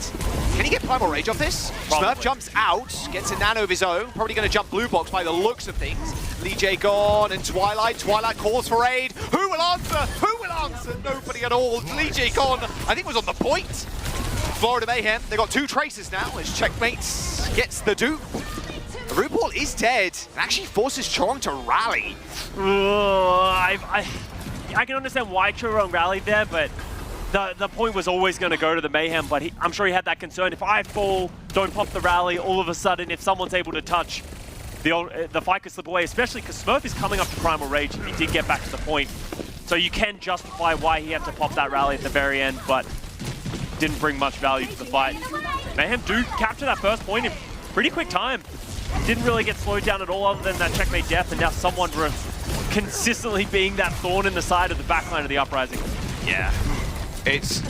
Can he get Primal Rage off this? Probably. Smurf jumps out, gets a nano of his own. Probably going to jump blue box by the looks of things. Lee J gone and Twilight. Twilight calls for aid. Who will answer? Who will answer? Nobody at all. Lee J gone. I think was on the point. Florida Mayhem. They got 2 Tracers now as Checkmate gets the dupe. RuPaul is dead and actually forces Chorong to rally. I can understand why Chorong rallied there, but the point was always going to go to the Mayhem, but I'm sure he had that concern. If I fall, don't pop the rally, all of a sudden, if someone's able to touch, the fight could slip away, especially because Smurf is coming up to Primal Rage and he did get back to the point. So you can justify why he had to pop that rally at the very end, but didn't bring much value to the fight. Mayhem do capture that first point in pretty quick time. Didn't really get slowed down at all other than that Checkmate death, and now someone consistently being that thorn in the side of the backline of the Uprising. Yeah. It's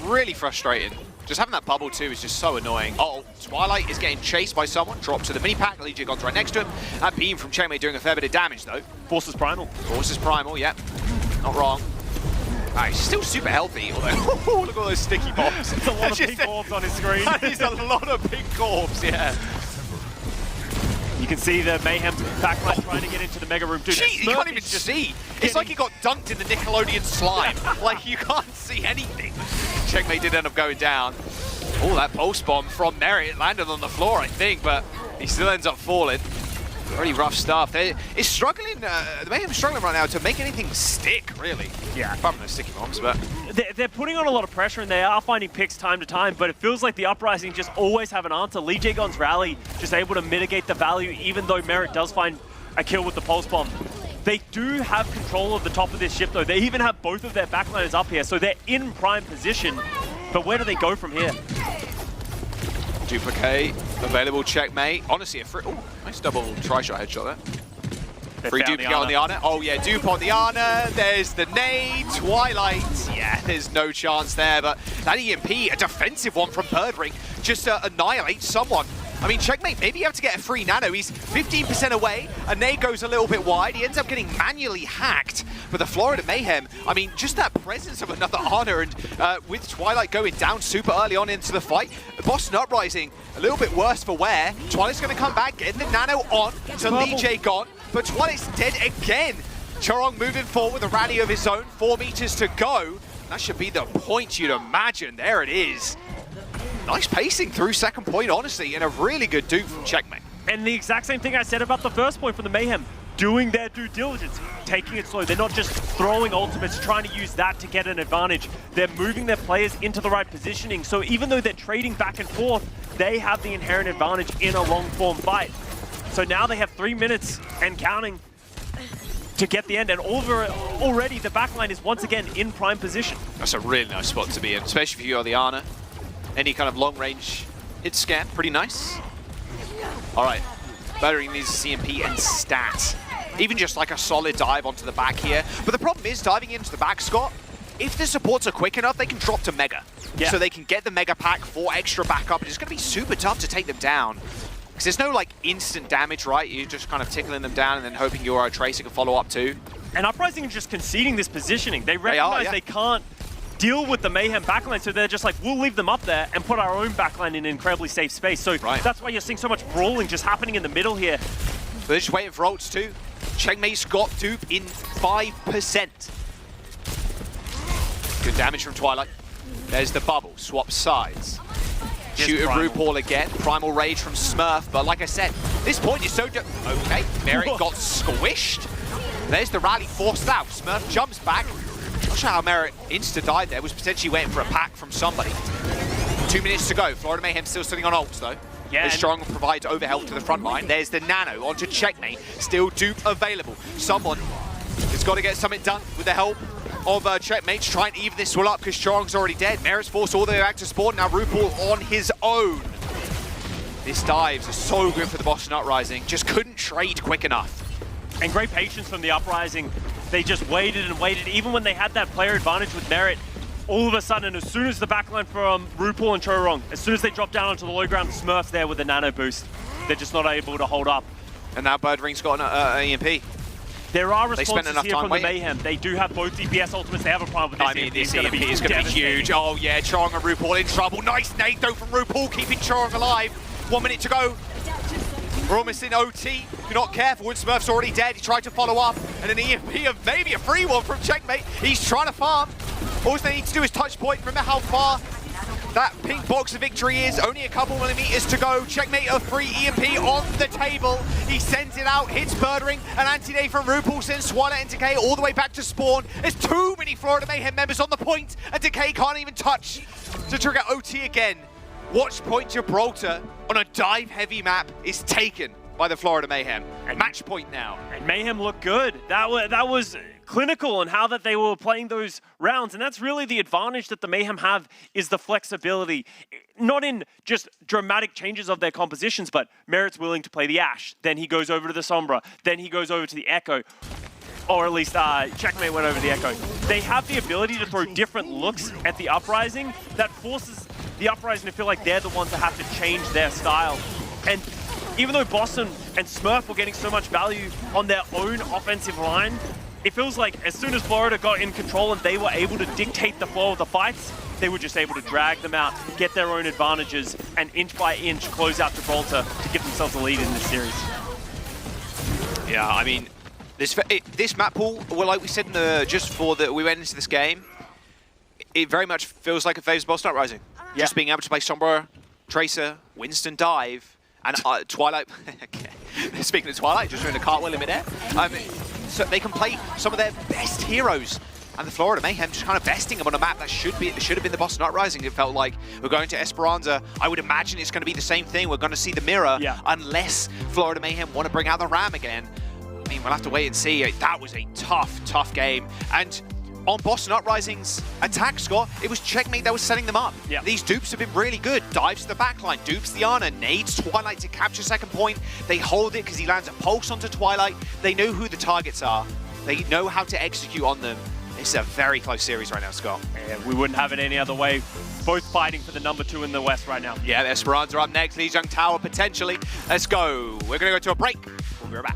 really frustrating. Just having that bubble too is just so annoying. Oh, Twilight is getting chased by someone. Drops to the mini pack. Lee Jigon's right next to him. That beam from Checkmate doing a fair bit of damage though. Forces Primal. Forces Primal, yep. Not wrong. He's still super healthy, although look at all those sticky bombs. It's a lot of pink orbs on his screen. He's a lot of pink orbs, yeah. You can see the Mayhem backline trying to get into the Mega Room. Dude, Gee, you can't even see. It's like he got dunked in the Nickelodeon slime. Like, you can't see anything. Checkmate did end up going down. Oh, that pulse bomb from Merit landed on the floor, I think, but he still ends up falling. Pretty rough stuff. It's struggling, the Mayhem's struggling right now to make anything stick, really. Yeah. Apart from those sticky bombs, but... They're putting on a lot of pressure and they are finding picks time to time, but it feels like the Uprising just always have an answer. Lee Jae-gon's rally just able to mitigate the value, even though Merit does find a kill with the pulse bomb. They do have control of the top of this ship, though. They even have both of their backliners up here, so they're in prime position. But where do they go from here? Duplicate, available checkmate. Honestly, a free... Oh, nice double try-shot headshot there. Free duplicate on the Ana. Oh yeah, dupe on the Ana. There's the nade. Twilight. Yeah, there's no chance there, but that EMP, a defensive one from Birdring, just annihilates someone. I mean, checkmate, maybe you have to get a free nano. He's 15% away. A nade goes a little bit wide. He ends up getting manually hacked. But the Florida Mayhem, I mean, just that presence of another Ana, and with Twilight going down super early on into the fight, Boston Uprising, a little bit worse for wear. Twilight's going to come back, getting the nano on to Lee Jae-gon, but Twilight's dead again. Chorong moving forward with a rally of his own, 4 meters to go. That should be the point you'd imagine. There it is. Nice pacing through second point, honestly, and a really good dupe from checkmate. And the exact same thing I said about the first point from the Mayhem. Doing their due diligence, taking it slow. They're not just throwing ultimates, trying to use that to get an advantage. They're moving their players into the right positioning. So even though they're trading back and forth, they have the inherent advantage in a long-form fight. So now they have 3 minutes and counting to get the end. And already the backline is once again in prime position. That's a really nice spot to be in, especially if you are the Ana. Any kind of long-range hit scan, pretty nice. All right, Birdring needs CMP and stats. Even just like a solid dive onto the back here. But the problem is, diving into the back, Scott, if the supports are quick enough, they can drop to Mega. Yeah. So they can get the Mega pack for extra backup. It's going to be super tough to take them down. Because there's no like instant damage, right? You're just kind of tickling them down and then hoping your Tracer can follow up too. And Uprising is just conceding this positioning. They recognize they can't deal with the Mayhem backline, so they're just like, we'll leave them up there and put our own backline in an incredibly safe space. So that's why you're seeing so much brawling just happening in the middle here. They're just waiting for ults too. Checkmate's got dupe in 5%. Good damage from Twilight. There's the bubble, swap sides. Shooter RuPaul again, Primal Rage from Smurf, but like I said, this point is so... Okay, Merit got squished. There's the rally forced out. Smurf jumps back. Not sure how Merit insta-died there, was potentially waiting for a pack from somebody. 2 minutes to go. Florida Mayhem still sitting on ults though. Yeah, Strong provides overhelp to the front line. There's the nano onto checkmate. Still dupe available. Someone has got to get something done with the help of checkmate to try and even this one up because Strong's already dead. Merit's forced all the way back to spawn. Now RuPaul on his own. This dives is so good for the Boston Uprising. Just couldn't trade quick enough. And great patience from the Uprising. They just waited and waited. Even when they had that player advantage with Merit, all of a sudden, as soon as the backline from RuPaul and Chorong, as soon as they drop down onto the low ground, Smurf there with a nano boost. They're just not able to hold up. And now Birdring's got an EMP. There are responses here from the Mayhem. They do have both DPS ultimates. They have a problem with this. I mean, this EMP is going to be huge. Oh yeah, Chorong and RuPaul in trouble. Nice nade though from RuPaul, keeping Chorong alive. 1 minute to go. We're almost in OT. If you're not careful, Smurf's already dead. He tried to follow up, and an EMP of maybe a free one from checkmate. He's trying to farm. All they need to do is touch point. Remember how far that pink box of victory is. Only a couple millimeters to go. Checkmate a free EMP on the table. He sends it out, hits Birdring. An anti-day from RuPaul sends Twilight and Decay all the way back to spawn. There's too many Florida Mayhem members on the point, and Decay can't even touch to trigger OT again. Watch point Gibraltar on a dive-heavy map is taken by the Florida Mayhem. And match point now. And Mayhem looked good. That was clinical in how that they were playing those rounds. And that's really the advantage that the Mayhem have, is the flexibility. Not in just dramatic changes of their compositions, but Merit's willing to play the Ashe. Then he goes over to the Sombra. Then he goes over to the Echo. Or at least checkmate went over the Echo. They have the ability to throw different looks at the Uprising that forces the Uprising to feel like they're the ones that have to change their style. And even though Boston and Smurf were getting so much value on their own offensive line, it feels like as soon as Florida got in control and they were able to dictate the flow of the fights, they were just able to drag them out, get their own advantages, and inch by inch close out Gibraltar to give themselves a lead in this series. Yeah, I mean, this map pool, well, like we said just before that we went into this game, it very much feels like it favors Boston Uprising. Yeah. Just being able to play Sombra, Tracer, Winston Dive, and Twilight. Speaking of Twilight, just doing a cartwheel in midair. So they can play some of their best heroes. And the Florida Mayhem just kind of besting them on a map that should have been the Boston Uprising. It felt like we're going to Esperanza. I would imagine it's going to be the same thing. We're going to see the mirror, unless Florida Mayhem want to bring out the Ram again. I mean, we'll have to wait and see. That was a tough game. And on Boston Uprising's attack, Scott, it was Checkmate that was setting them up. Yeah. These dupes have been really good. Dives to the backline, dupes the Ana, nades Twilight to capture second point. They hold it because he lands a pulse onto Twilight. They know who the targets are. They know how to execute on them. It's a very close series right now, Scott. Yeah, we wouldn't have it any other way. Both fighting for the #2 in the West right now. Yeah, Esperanza up next. Lijiang Tower potentially. Let's go. We're going to go to a break. We'll be right back.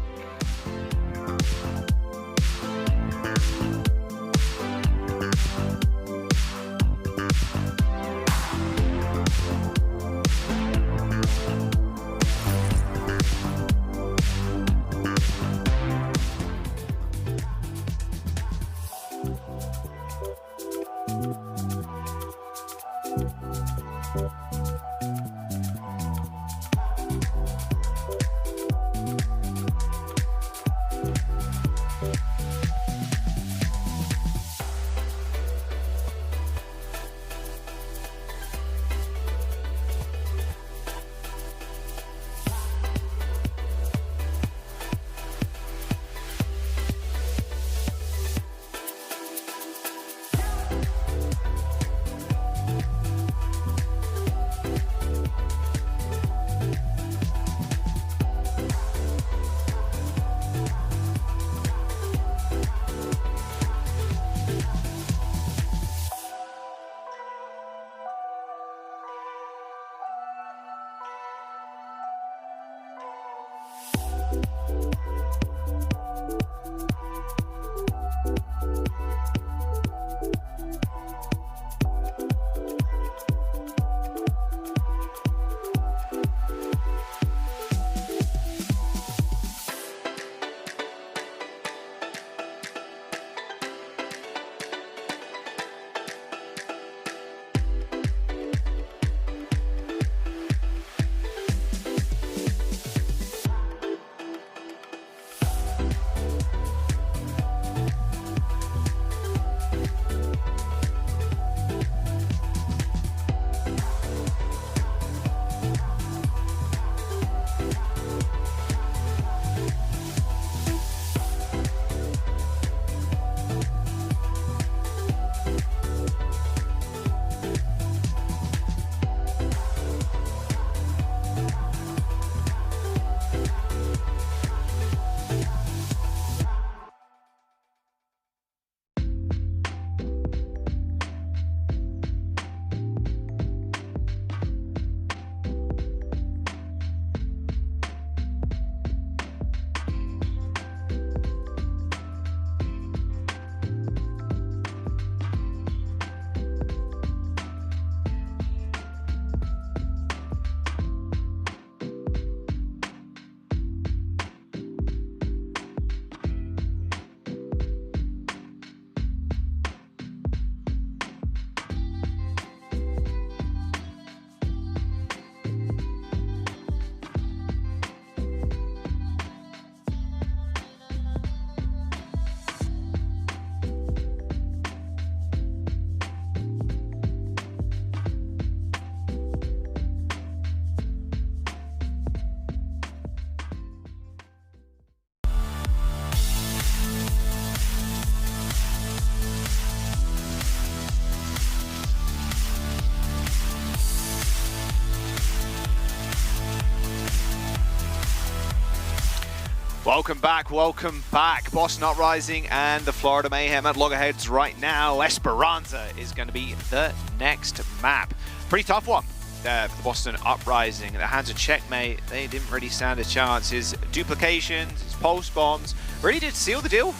Welcome back. Boston Uprising and the Florida Mayhem at loggerheads right now. Esperanza is going to be the next map. Pretty tough one for the Boston Uprising. The hands of Checkmate, they didn't really stand a chance. His duplications, his pulse bombs, really did seal the deal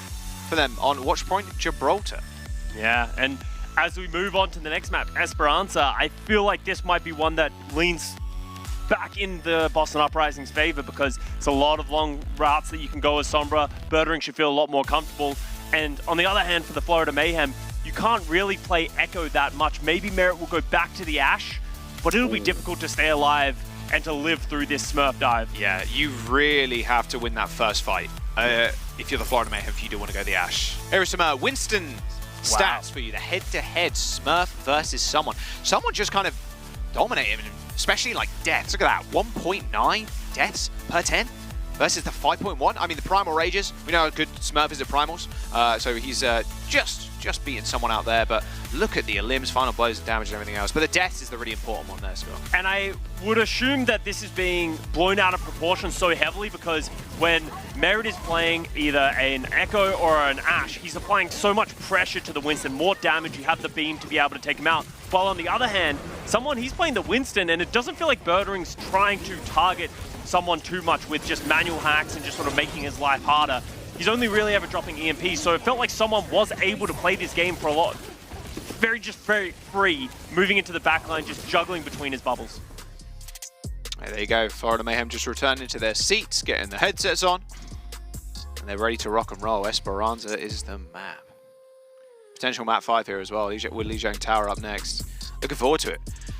for them on Watchpoint Gibraltar. Yeah, and as we move on to the next map, Esperanza, I feel like this might be one that leans back in the Boston Uprising's favor because it's a lot of long routes that you can go as Sombra. Birdering should feel a lot more comfortable. And on the other hand, for the Florida Mayhem, you can't really play Echo that much. Maybe Merit will go back to the Ashe, but it'll be difficult to stay alive and to live through this Smurf dive. Yeah, you really have to win that first fight if you're the Florida Mayhem, if you do want to go the Ashe. Here are some Winston stats for you. The head-to-head Smurf versus someone. Someone just kind of dominated him, especially like deaths. Look at that, 1.9 deaths per 10 versus the 5.1. I mean, the Primal Rages, we know how good Smurf is at Primals, so he's just beating someone out there, but look at the limbs, final blows, and damage, and everything else. But the deaths is the really important one there, Scott. And I would assume that this is being blown out of proportion so heavily because when Merit is playing either an Echo or an Ashe, he's applying so much pressure to the Winston, more damage, you have the beam to be able to take him out. While on the other hand, he's playing the Winston, and it doesn't feel like Birdering's trying to target someone too much with just manual hacks and just sort of making his life harder. He's only really ever dropping EMP, so it felt like someone was able to play this game for a lot. Very free, moving into the backline, just juggling between his bubbles. There you go, Florida Mayhem just returning to their seats, getting the headsets on, and they're ready to rock and roll. Esperanza is the map. Potential map 5 here as well, with Lijiang Tower up next. Looking forward to it.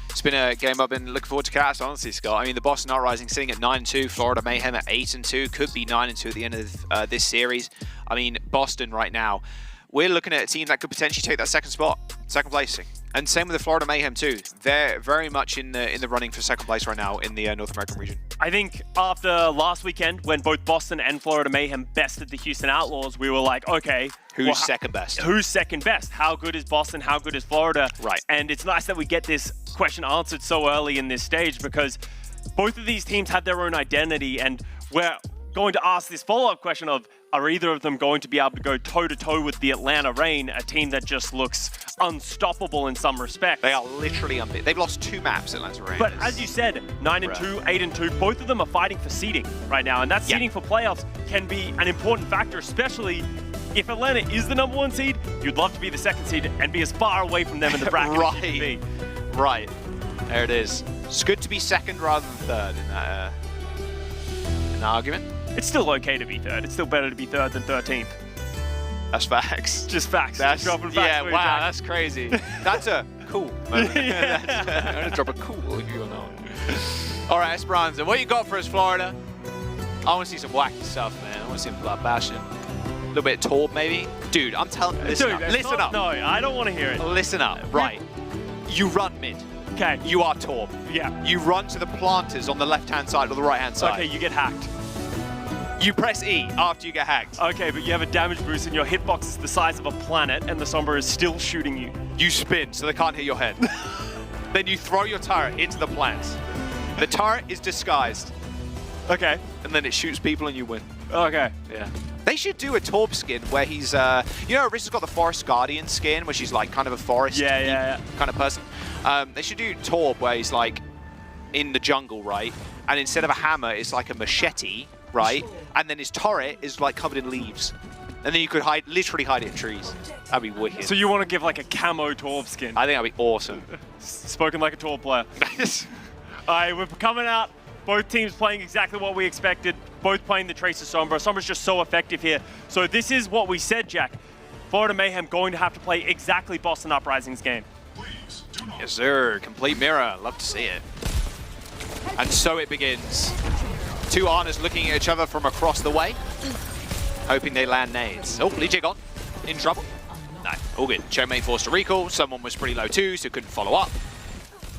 It's been a game I've been looking forward to catch, honestly, Scott. I mean, the Boston Uprising sitting at 9-2, Florida Mayhem at 8-2, could be 9-2 at the end of this series. I mean, Boston right now, we're looking at a team that could potentially take that second placing. And same with the Florida Mayhem too. They're very much in the running for second place right now in the North American region. I think after last weekend, when both Boston and Florida Mayhem bested the Houston Outlaws, we were like, okay, who's second best? Who's second best? How good is Boston? How good is Florida? Right. And it's nice that we get this question answered so early in this stage because both of these teams have their own identity, and we're going to ask this follow-up question of, are either of them going to be able to go toe-to-toe with the Atlanta Reign, a team that just looks unstoppable in some respects? They are literally unbeaten. They've lost 2 maps, Atlanta Reign. But as you said, 9-2, 8-2, both of them are fighting for seeding right now, and that seeding for playoffs can be an important factor, especially if Atlanta is the #1 seed. You'd love to be the 2nd seed and be as far away from them in the bracket as you can be. Right. There it is. It's good to be 2nd rather than 3rd in that argument. It's still okay to be 3rd. It's still better to be 3rd than 13th. That's facts. Just facts. That's dropping facts. Yeah, wow, that's crazy. That's a cool moment. I'm going to drop a cool if you know. All right, Esperanza, what you got for us, Florida? I want to see some wacky stuff, man. I want to see some blood bashing. A little bit of Torb, maybe. Dude, I'm telling you, listen up. No, I don't want to hear it. Listen up. Right. You run mid. Okay. You are Torb. Yeah. You run to the planters on the left-hand side or the right-hand side. Okay, you get hacked. You press E after you get hacked. Okay, but you have a damage boost and your hitbox is the size of a planet and the Sombra is still shooting you. You spin so they can't hit your head. Then you throw your turret into the plants. The turret is disguised. Okay. And then it shoots people and you win. Okay. Yeah. They should do a Torb skin where he's, you know, Riz has got the Forest Guardian skin, where she's like kind of a forest kind of person. They should do Torb where he's like in the jungle, right? And instead of a hammer, it's like a machete, right? And then his turret is like covered in leaves. And then you could literally hide it in trees. That'd be wicked. So you want to give like a camo Torb skin? I think that'd be awesome. Spoken like a Torb player. All right, we're coming out. Both teams playing exactly what we expected. Both playing the Tracer Sombra. Sombra's just so effective here. So this is what we said, Jack. Florida Mayhem going to have to play exactly Boston Uprising's game. Yes, sir. Complete mirror. Love to see it. And so it begins. 2 Arnas looking at each other from across the way, hoping they land nades. Oh, Lijiang on. In trouble? No, all good. Cho'Mei forced a recall. Someone was pretty low too, so couldn't follow up.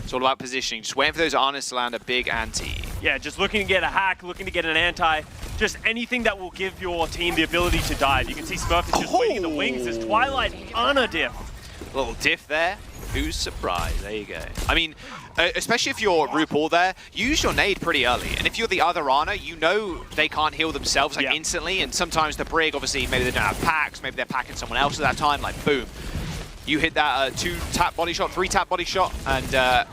It's all about positioning. Just waiting for those Arnas to land a big anti. Yeah, just looking to get a hack, looking to get an anti. Just anything that will give your team the ability to dive. You can see Smurf is just waiting in the wings. There's Twilight Ana diff. A little diff there. Who's surprised? There you go. I mean, especially if you're RuPaul there, use your nade pretty early. And if you're the other Ana, you know they can't heal themselves like instantly. And sometimes the Brig, obviously, maybe they don't have packs. Maybe they're packing someone else at that time. Like, boom. You hit that 2-tap body shot, 3-tap body shot. And, yeah,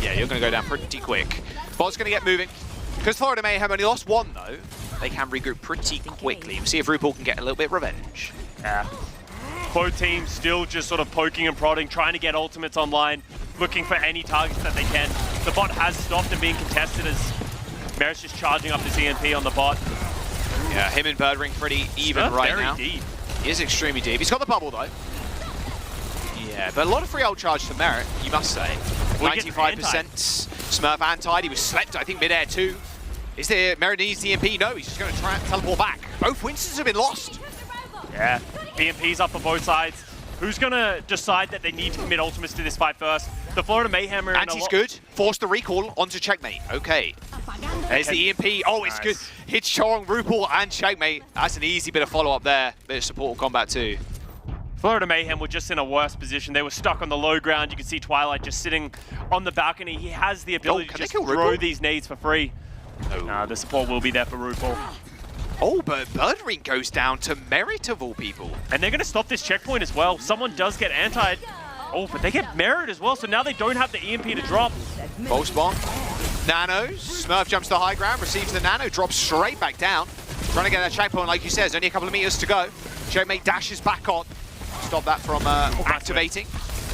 you're going to go down pretty quick. Bot's going to get moving. Because Florida Mayhem only lost 1, though, they can regroup pretty quickly. We'll see if RuPaul can get a little bit of revenge. Yeah. Both teams still just sort of poking and prodding, trying to get ultimates online, looking for any targets that they can. The bot has stopped and being contested as Merit's just charging up his EMP on the bot. Yeah, him and Birdring pretty even Smurf right very now. Deep. He is extremely deep. He's got the bubble though. Yeah, but a lot of free ult charge to Merit, you must say. 95% Smurf anti. He was slept, I think, mid-air too. Is there Merit needs the EMP? No, he's just going to try and teleport back. Both Winstons have been lost. Yeah, EMP's up for both sides. Who's going to decide that they need to commit ultimates to this fight first? The Florida Mayhem are in Anti's good. Force the recall onto Checkmate. Okay. There's the EMP. Oh, it's good. Hits Chorong, Rupal, and Checkmate. That's an easy bit of follow-up there. Bit of support combat too. Florida Mayhem were just in a worse position. They were stuck on the low ground. You can see Twilight just sitting on the balcony. He has the ability to just throw these nades for free. The support will be there for RuPaul. Oh, but Birdring goes down to Merit of all people. And they're going to stop this checkpoint as well. Someone does get antied. Oh, but they get Merit as well, so now they don't have the EMP to drop. Pulse bomb. Nano. Smurf jumps to high ground, receives the nano, drops straight back down. Trying to get that checkpoint, like you said, there's only a couple of meters to go. Checkmate dashes back on. Stop that from activating.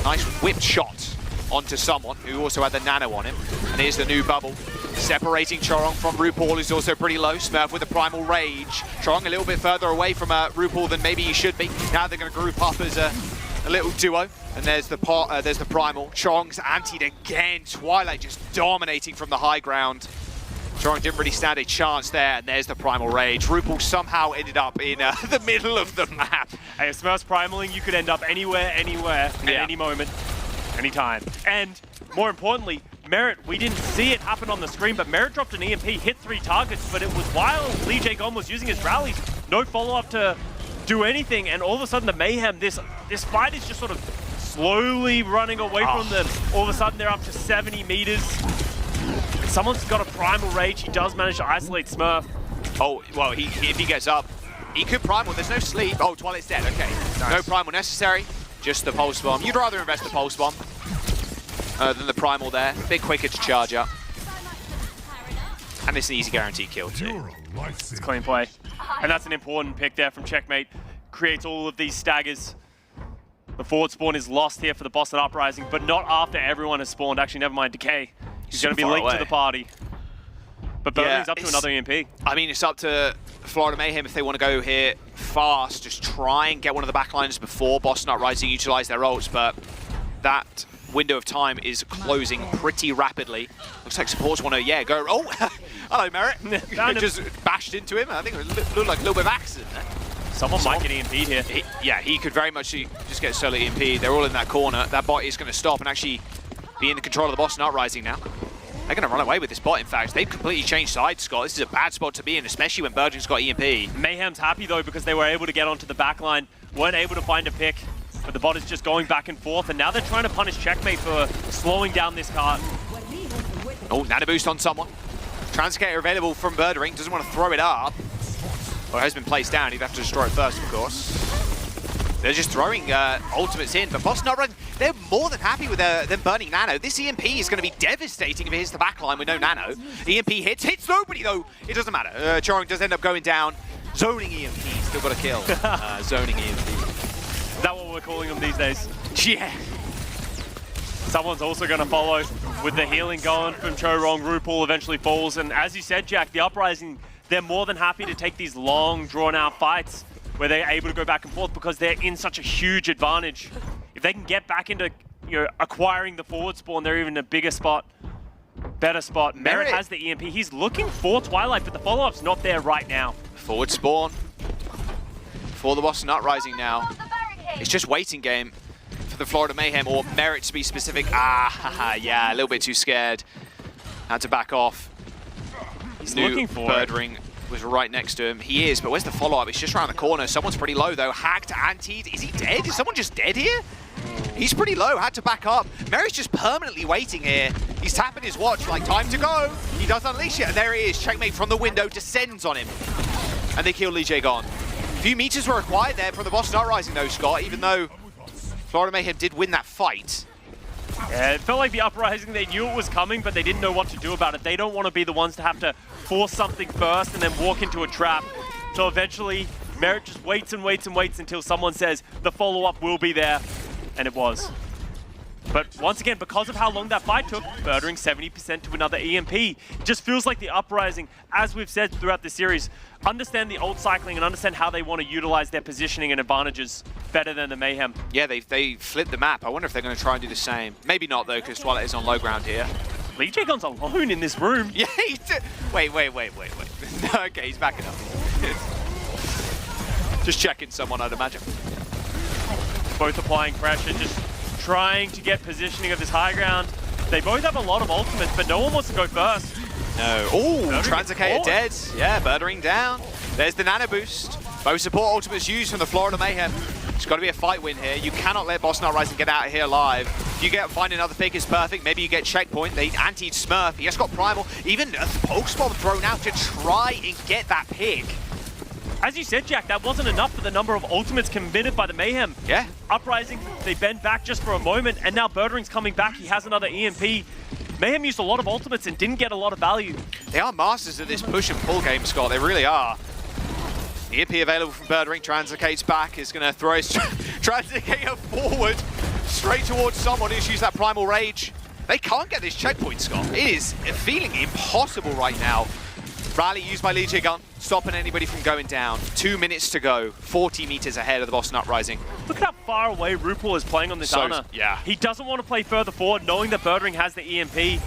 Nice whipped shot onto someone who also had the nano on him. And here's the new bubble. Separating Chorong from RuPaul, who's also pretty low. Smurf with the Primal Rage. Chorong a little bit further away from RuPaul than maybe he should be. Now they're going to group up as a little duo. And there's the Primal. Chorong's antied again. Twilight just dominating from the high ground. Chorong didn't really stand a chance there, and there's the Primal Rage. RuPaul somehow ended up in the middle of the map. Hey, if Smurf's primaling, you could end up anywhere, at any moment, anytime. And more importantly, Merit, we didn't see it happen on the screen, but Merit dropped an EMP, hit 3 targets, but it was while Lee Jae Gon was using his rallies. No follow-up to do anything, and all of a sudden the Mayhem, this fight is just sort of slowly running away from them. All of a sudden they're up to 70 meters. And someone's got a Primal Rage. He does manage to isolate Smurf. Oh, well, if he gets up, he could Primal. There's no sleep. Oh, Twilight's dead. Okay. Nice. No Primal necessary. Just the Pulse Bomb. You'd rather invest the Pulse Bomb than the Primal there. A bit quicker to charge up. And it's an easy guaranteed kill too. It's clean play. And that's an important pick there from Checkmate. Creates all of these staggers. The forward spawn is lost here for the Boston Uprising, but not after everyone has spawned. Actually, never mind, Decay. He's going to be linked to the party. But Birdring's up to another EMP. I mean, it's up to Florida Mayhem if they want to go here fast. Just try and get one of the backliners before Boston Uprising utilize their ults, but that window of time is closing pretty rapidly. Looks like supports want to, go. Oh, hello, Merit. Just bashed into him. I think it looked like a little bit of accident there. Someone might get EMP'd here. He could very much just get solo EMP'd. They're all in that corner. That bot is going to stop and actually be in the control of the Boston Uprising now. They're going to run away with this bot, in fact. They've completely changed sides, Scott. This is a bad spot to be in, especially when Birdring's got EMP. Mayhem's happy, though, because they were able to get onto the back line, weren't able to find a pick, but the bot is just going back and forth, and now they're trying to punish Checkmate for slowing down this cart. Oh, nano boost on someone. Transcater available from Birdring. Doesn't want to throw it up. Well, it has been placed down. He'd have to destroy it first, of course. They're just throwing ultimates in, but Boston Uprising, they're more than happy with them burning Nano. This EMP is going to be devastating if it hits the backline with no Nano. EMP hits nobody though. It doesn't matter. Chorong does end up going down. Zoning EMP, still got a kill. Zoning EMP. Is that what we're calling them these days? Yeah. Someone's also going to follow with the healing going from Chorong. RuPaul eventually falls, and as you said, Jack, the Uprising, they're more than happy to take these long, drawn-out fights where they're able to go back and forth because they're in such a huge advantage. If they can get back into acquiring the forward spawn, they're even in a bigger spot, better spot. Merit has the EMP. He's looking for Twilight, but the follow-up's not there right now. Forward spawn for the Boston Uprising now. It's just waiting game for the Florida Mayhem, or Merit to be specific. Yeah, a little bit too scared. Had to back off. He's looking for Birdring was right next to him. He is, but where's the follow-up? It's just around the corner. Someone's pretty low, though. Hacked, antied. Is he dead? Is someone just dead here? He's pretty low. Had to back up. Merit's just permanently waiting here. He's tapping his watch, like, time to go. He does unleash it, and there he is. Checkmate from the window descends on him. And they kill Lee Jae Gon. A few meters were required there from the Boston Uprising, though, Scott, even though Florida Mayhem did win that fight. Yeah, it felt like the Uprising, they knew it was coming, but they didn't know what to do about it. They don't want to be the ones to have to force something first and then walk into a trap. So eventually, Merit just waits and waits and waits until someone says the follow-up will be there, and it was. But once again, because of how long that fight took, Birdering 70% to another EMP. It just feels like the Uprising, as we've said throughout the series, understand the ult cycling and understand how they want to utilize their positioning and advantages better than the Mayhem. Yeah, they flipped the map. I wonder if they're going to try and do the same. Maybe not, though, because Twilight is on low ground here. Leejagon's alone in this room. Yeah, wait. Okay, he's backing up. Just checking someone, I'd imagine. Both applying pressure, just trying to get positioning of this high ground. They both have a lot of ultimates, but no one wants to go first. No. Oh, Translocator dead. Yeah, Birdering down. There's the nano boost. Both support ultimates used from the Florida Mayhem. It's got to be a fight win here. You cannot let Boston Uprising get out of here alive. If you find another pick, it's perfect. Maybe you get checkpoint. They antied Smurf. He just got Primal. Even a Pulse Bomb thrown out to try and get that pick. As you said, Jack, that wasn't enough for the number of ultimates committed by the Mayhem. Yeah. Uprising, they bend back just for a moment, and now Birdering's coming back. He has another EMP. Mayhem used a lot of ultimates and didn't get a lot of value. They are masters of this push and pull game, Scott. They really are. EMP available from Birdering. Translocate's back. Is going to throw his Translocator forward straight towards someone who's used that Primal Rage. They can't get this checkpoint, Scott. It is feeling impossible right now. Rally used by Leejagon, stopping anybody from going down. 2 minutes to go, 40 meters ahead of the Boston Uprising. Look at how far away RuPaul is playing on this Ana. Yeah. He doesn't want to play further forward, knowing that Birdering has the EMP.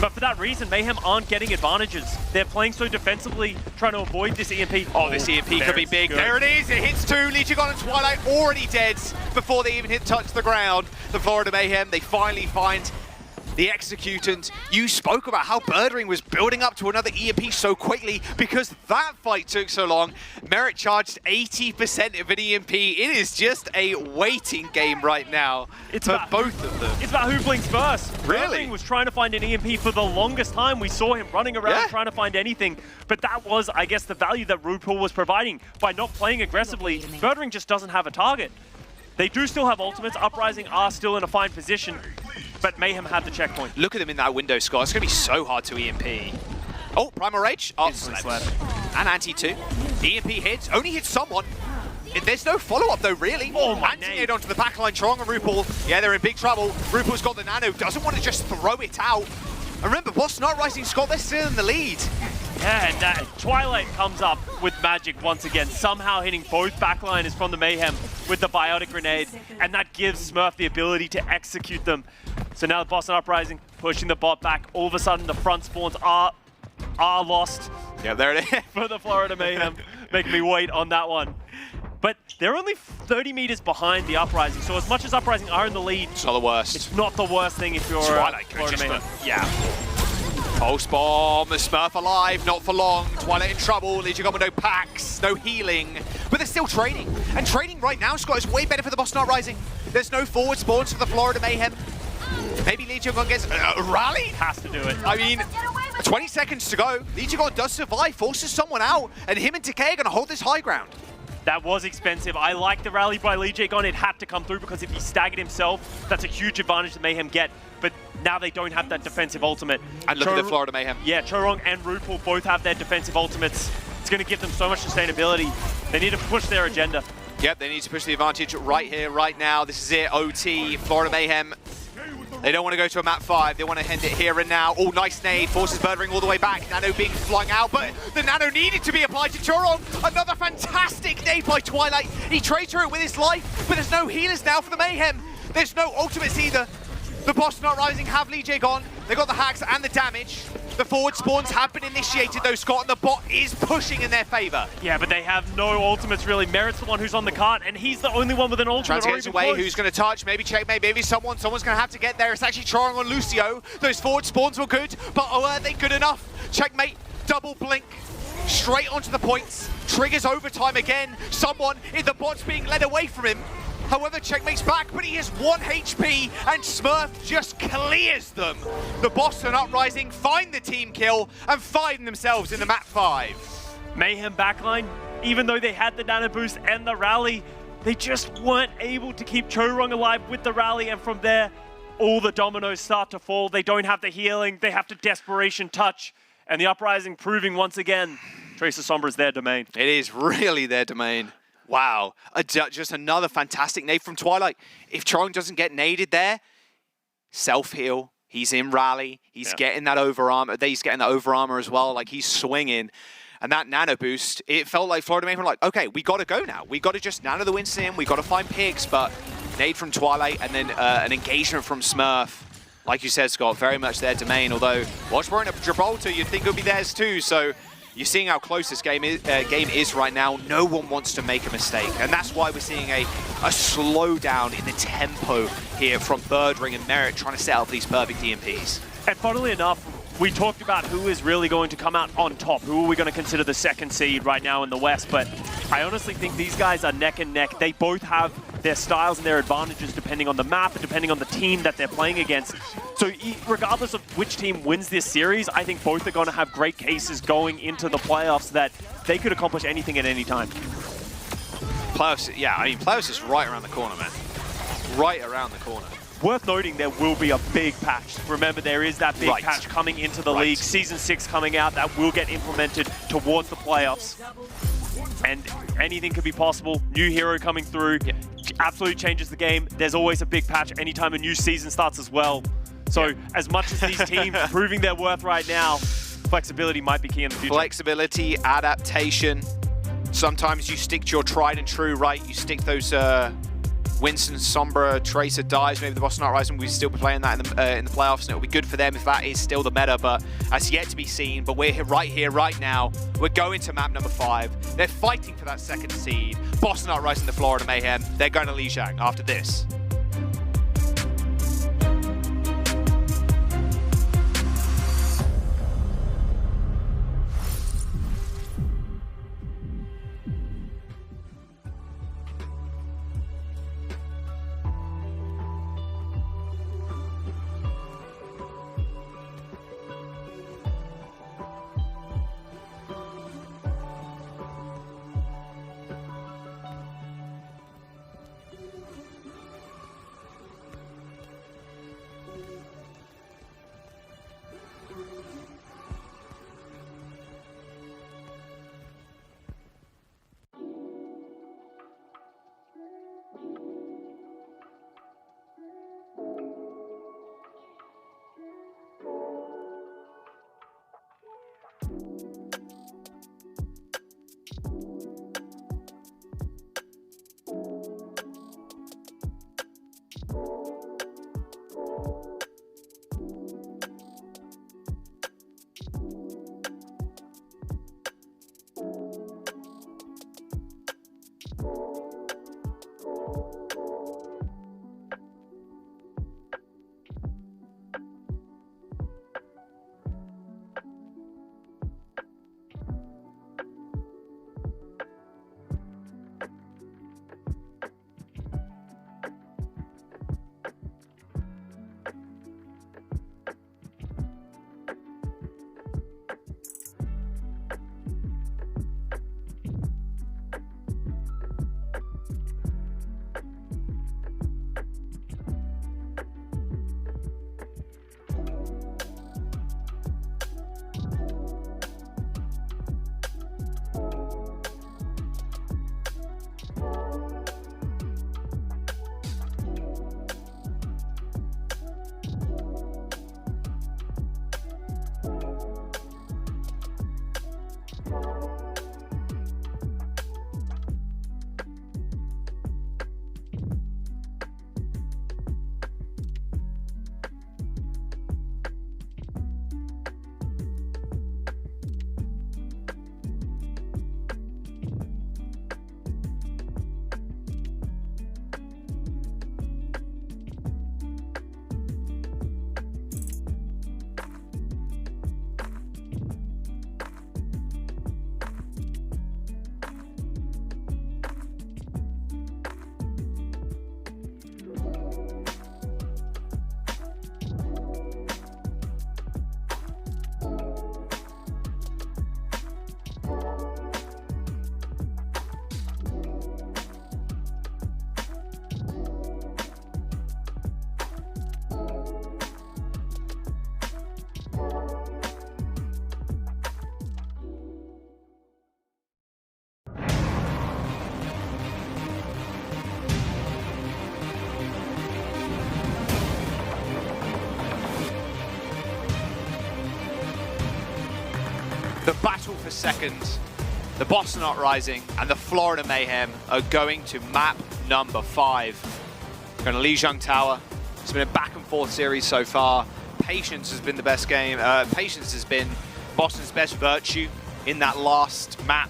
But for that reason, Mayhem aren't getting advantages. They're playing so defensively, trying to avoid this EMP. Oh, this EMP could be big. Good. There it is, it hits two. Leejagon and Twilight already dead before they even touch the ground. The Florida Mayhem, they finally find the executant. You spoke about how Birdering was building up to another EMP so quickly because that fight took so long. Merit charged 80% of an EMP. It is just a waiting game right now for both of them. It's about who blinks first. Really? Birdering was trying to find an EMP for the longest time. We saw him running around trying to find anything. But that was, I guess, the value that RuPaul was providing. By not playing aggressively, Birdering just doesn't have a target. They do still have ultimates. Uprising are still in a fine position, but Mayhem have the checkpoint. Look at them in that window, Scott. It's going to be so hard to EMP. Oh, Primal Rage. Oh, slept. And Anti too. EMP hits. Only hits someone. There's no follow-up though, really. Oh, my Anti-aid onto the backline. Trong and RuPaul. Yeah, they're in big trouble. RuPaul's got the nano. Doesn't want to just throw it out. And remember, Boston Uprising, Scott, they're still in the lead. Yeah, and Twilight comes up with magic once again, somehow hitting both backliners from the Mayhem with the Biotic Grenade, and that gives Smurf the ability to execute them. So now the Boston Uprising pushing the bot back. All of a sudden, the front spawns are lost. Yeah, there it is. For the Florida Mayhem, making me wait on that one. But they're only 30 meters behind the Uprising, so as much as Uprising are in the lead, it's not the worst. It's not the worst thing if you're Twilight Florida Mayhem. Yeah. Pulse Bomb, the Smurf alive, not for long. Twilight in trouble, Leejagon with no packs, no healing. But they're still trading. And trading right now, Scott, is way better for the Boston Uprising. There's no forward spawns for the Florida Mayhem. Maybe Leejagon gets a rally? Has to do it. I mean, 20 seconds to go. Leejagon does survive, forces someone out, and him and Decay are going to hold this high ground. That was expensive. I like the rally by Leejagon. It had to come through because if he staggered himself, that's a huge advantage that Mayhem get. But now they don't have that defensive ultimate. And look at the Florida Mayhem. Yeah, Chorong and RuPaul both have their defensive ultimates. It's going to give them so much sustainability. They need to push their agenda. Yep, they need to push the advantage right here, right now. This is it, OT, Florida Mayhem. They don't want to go to a map 5. They want to end it here and now. Oh, nice nade. Forces Birdering all the way back. Nano being flung out, but the nano needed to be applied to Chorong. Another fantastic nade by Twilight. He trades through it with his life, but there's no healers now for the Mayhem. There's no ultimates either. The Boston Uprising have Leejagon. They got the hacks and the damage. The forward spawns have been initiated though, Scott, and the bot is pushing in their favor. Yeah, but they have no ultimates really. Merit's the one who's on the cart, and he's the only one with an ultimate. Trans gets away, who's going to touch? Maybe checkmate, maybe someone's going to have to get there. It's actually Chorong on Lucio. Those forward spawns were good, but are they good enough? Checkmate, double blink, straight onto the points. Triggers overtime again. Someone in the bot's being led away from him. However, Checkmate's back, but he has 1 HP, and Smurf just clears them. The Boston Uprising find the team kill and find themselves in the map 5. Mayhem backline, even though they had the nano boost and the rally, they just weren't able to keep Chorong alive with the rally, and from there, all the dominoes start to fall. They don't have the healing, they have to desperation touch, and the Uprising proving once again, Trace of Sombra is their domain. It is really their domain. Wow, just another fantastic nade from Twilight. If Chorong doesn't get naded there, self-heal. He's in rally. He's getting that over armor. He's getting that over armor as well. Like, he's swinging. And that nano boost, it felt like Florida Mayhem were like, okay, we got to go now. We got to just nano the Winston. We got to find picks. But nade from Twilight and then an engagement from Smurf. Like you said, Scott, very much their domain. Although, Watchpoint of Gibraltar, you'd think it would be theirs too. So you're seeing how close this game is right now. No one wants to make a mistake. And that's why we're seeing a slowdown in the tempo here from Birdring and Merit trying to set up these perfect DMPs. And funnily enough, we talked about who is really going to come out on top. Who are we going to consider the second seed right now in the West? But I honestly think these guys are neck and neck. They both have their styles and their advantages depending on the map and depending on the team that they're playing against. So regardless of which team wins this series, I think both are going to have great cases going into the playoffs that they could accomplish anything at any time. Playoffs, yeah, I mean, playoffs is right around the corner, man. Right around the corner. Worth noting, there will be a big patch. Remember, there is that big patch coming into the league. Season 6 coming out, that will get implemented towards the playoffs. And anything could be possible. New hero coming through, absolutely changes the game. There's always a big patch anytime a new season starts as well. So as much as these teams proving their worth right now, flexibility might be key in the future. Flexibility, adaptation. Sometimes you stick to your tried and true, right? You stick those Winston, Sombra, Tracer, Dives, maybe the Boston Uprising, we'll still be playing that in the playoffs, and it'll be good for them if that is still the meta, but that's yet to be seen. But we're here, right now. We're going to map number 5. They're fighting for that second seed. Boston Uprising, the Florida Mayhem. They're going to Lijiang after this. the battle for second, the Boston Uprising and the Florida Mayhem are going to map number 5. Going to Lijiang Tower. It's been a back and forth series so far. Patience has been the best game. Patience has been Boston's best virtue in that last map.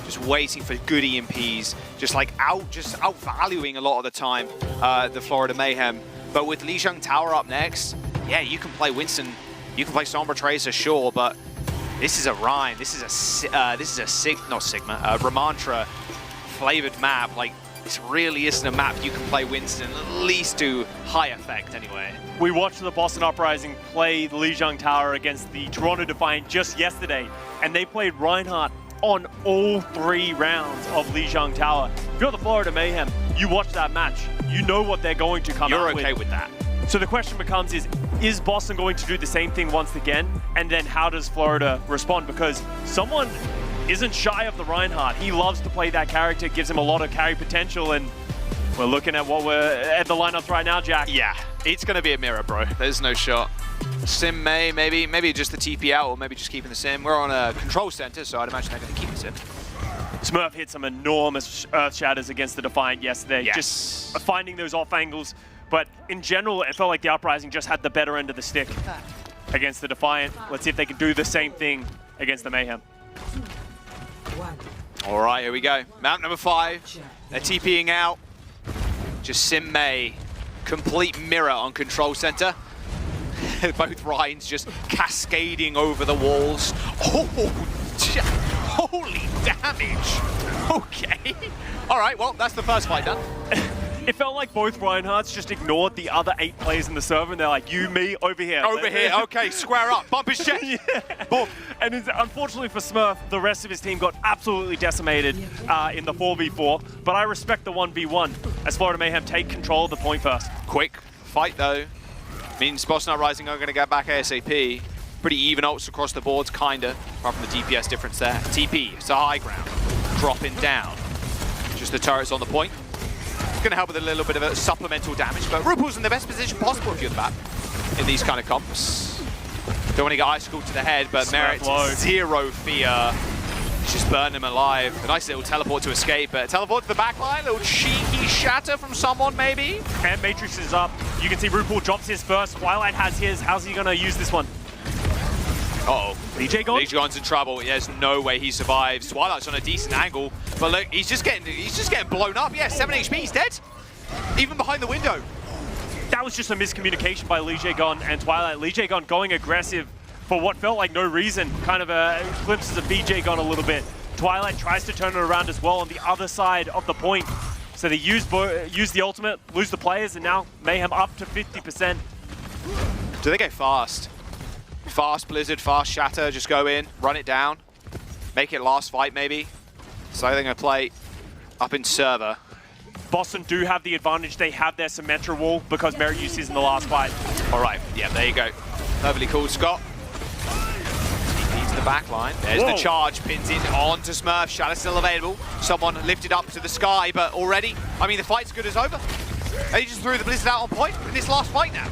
Just waiting for good EMPs, just outvaluing a lot of the time the Florida Mayhem. But with Lijiang Tower up next, yeah, you can play Winston, you can play Sombra Tracer, sure, but this is a Rhine, this is a Ramantra flavored map. Like, this really isn't a map you can play Winston, at least to high effect anyway. We watched the Boston Uprising play the Lijiang Tower against the Toronto Defiant just yesterday, and they played Reinhardt on all 3 rounds of Lijiang Tower. If you're the Florida Mayhem, you watch that match, you know what they're going to come out with. You're okay with that. So the question becomes is Boston going to do the same thing once again? And then how does Florida respond? Because someone isn't shy of the Reinhardt. He loves to play that character, it gives him a lot of carry potential, and we're looking at what we're at the lineups right now, Jack. Yeah, it's going to be a mirror, bro. There's no shot. Sim maybe just the TP out, or maybe just keeping the Sim. We're on a control center, so I'd imagine they're going to keep the Sim. Smurf hit some enormous Earth Shatters against the Defiant yesterday. Yes. Just finding those off angles. But in general, it felt like the Uprising just had the better end of the stick against the Defiant. Let's see if they can do the same thing against the Mayhem. All right, here we go. Map number 5. They're TPing out. Just Sim May. Complete mirror on control center. Both Rhines just cascading over the walls. Oh, holy damage. Okay. All right, well, that's the first fight done. It felt like both Reinhardts just ignored the other 8 players in the server, and they're like, you, me, over here. Over here, okay, square up, bump his chest. Yeah. Boom. And unfortunately for Smurf, the rest of his team got absolutely decimated in the 4v4, but I respect the 1v1 as Florida Mayhem take control of the point first. Quick fight, though. Means Boston Uprising are going to get back ASAP. Pretty even ults across the boards, kinda, apart from the DPS difference there. TP, it's a high ground, dropping down. Just the turrets on the point. It's going to help with a little bit of a supplemental damage, but Rupal's in the best position possible if you're the map in these kind of comps. Don't want to get icicled to the head, but Merit, zero fear. Just burn him alive. A nice little teleport to escape, but teleport to the backline, little cheeky shatter from someone maybe. And Matrix is up. You can see Rupal drops his first. Twilight has his. How's he going to use this one? Uh-oh. Lijiang gone? Lijiang's in trouble. There's no way he survives. Twilight's on a decent angle, but look, he's just getting blown up. Yeah, 7 HP, he's dead. Even behind the window. That was just a miscommunication by Lijiang and Twilight. Lijiang going aggressive for what felt like no reason. Kind of glimpses of BJ a little bit. Twilight tries to turn it around as well on the other side of the point. So they use the ultimate, lose the players, and now Mayhem up to 50%. Do they go fast? Fast Blizzard, fast Shatter, just go in, run it down, make it last fight maybe. So they're going to play up in server. Boston do have the advantage. They have their Symmetra wall because Merit used his in the last fight. All right, yeah, there you go. Lovely call, Scott. TP to the back line. There's the charge, pins in onto Smurf. Shatter still available. Someone lifted up to the sky, but already, I mean, the fight's good as over. They just threw the Blizzard out on point in this last fight now.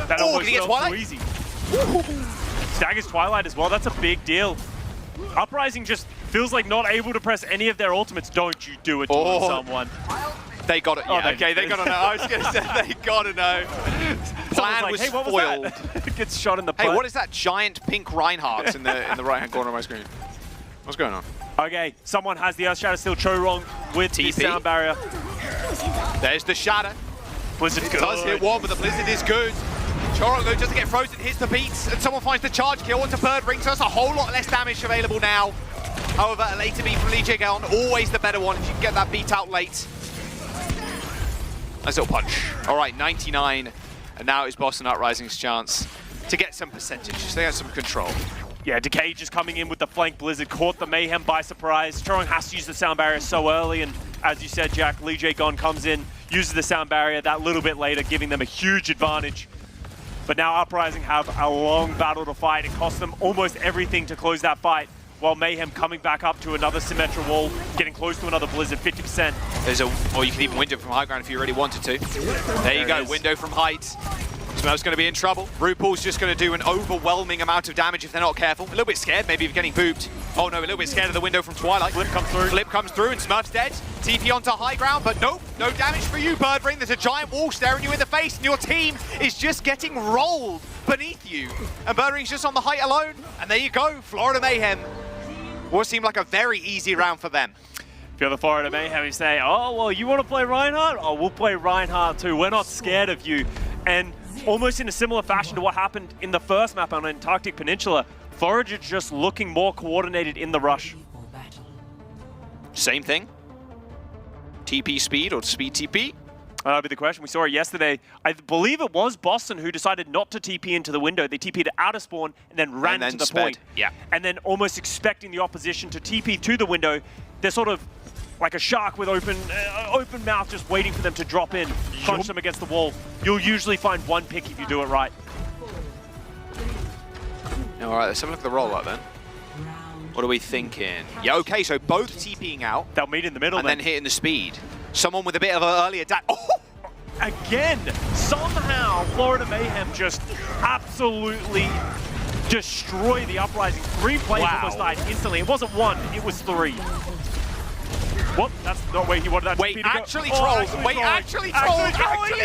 That almost felt too easy. Staggers Twilight as well, that's a big deal. Uprising just feels like not able to press any of their ultimates. Don't you do it to someone. They got it, yeah, okay, they got to know. I was going to say, they got to know. Plan like, was hey, foiled. Was Gets shot in the butt. Hey, what is that giant pink Reinhardt in the right-hand corner of my screen? What's going on? Okay, someone has the Earth Shatter still Cho-Rong with the sound barrier. There's the Shatter. Blizzard's good. Does hit one, but the Blizzard is good. Cho-Rong doesn't get frozen, hits the beats, and someone finds the charge kill onto Bird Ring, so that's a whole lot less damage available now. However, a later beat from Lijiang, always the better one if you can get that beat out late. Nice little punch. All right, 99, and now it's Boston Uprising's chance to get some percentage. They got some control. Yeah, Decay just coming in with the flank Blizzard, caught the Mayhem by surprise. Cho-Rong has to use the sound barrier so early, and as you said, Jack, Lijiang comes in, uses the sound barrier that little bit later, giving them a huge advantage. But now Uprising have a long battle to fight. It cost them almost everything to close that fight, while Mayhem coming back up to another Symmetra wall, getting close to another Blizzard, 50%. There's or you can even window from high ground if you really wanted to. There you go, window from height. Smurf's going to be in trouble. RuPaul's just going to do an overwhelming amount of damage if they're not careful. A little bit scared maybe of getting booped. Oh no, a little bit scared of the window from Twilight. Flip comes through. Flip comes through and Smurf's dead. TP onto high ground, but nope, no damage for you, Birdring. There's a giant wall staring you in the face and your team is just getting rolled beneath you. And Birdring's just on the height alone. And there you go, Florida Mayhem. What seemed like a very easy round for them. If you're the Florida Mayhem, you say, oh, well, you want to play Reinhardt? Oh, we'll play Reinhardt too. We're not scared of you. And almost in a similar fashion to what happened in the first map on Antarctic Peninsula, Florida just looking more coordinated in the rush. Same thing. TP speed or speed TP? That'll be the question. We saw it yesterday. I believe it was Boston who decided not to TP into the window. They TP'd out of spawn and then ran to the point. Yeah. And then almost expecting the opposition to TP to the window. They're sort of like a shark with open mouth, just waiting for them to drop in, punch them against the wall. You'll usually find one pick if you do it right. All right, let's have a look at the rollout then. What are we thinking? Yeah, okay, so both TPing out. They'll meet in the middle and then hitting the speed. Someone with a bit of an earlier oh! Again, somehow Florida Mayhem just absolutely destroy the Uprising. 3 players almost died instantly. It wasn't 1, it was 3. What? That's not where he wanted that to be. Wait, actually trolled. Actually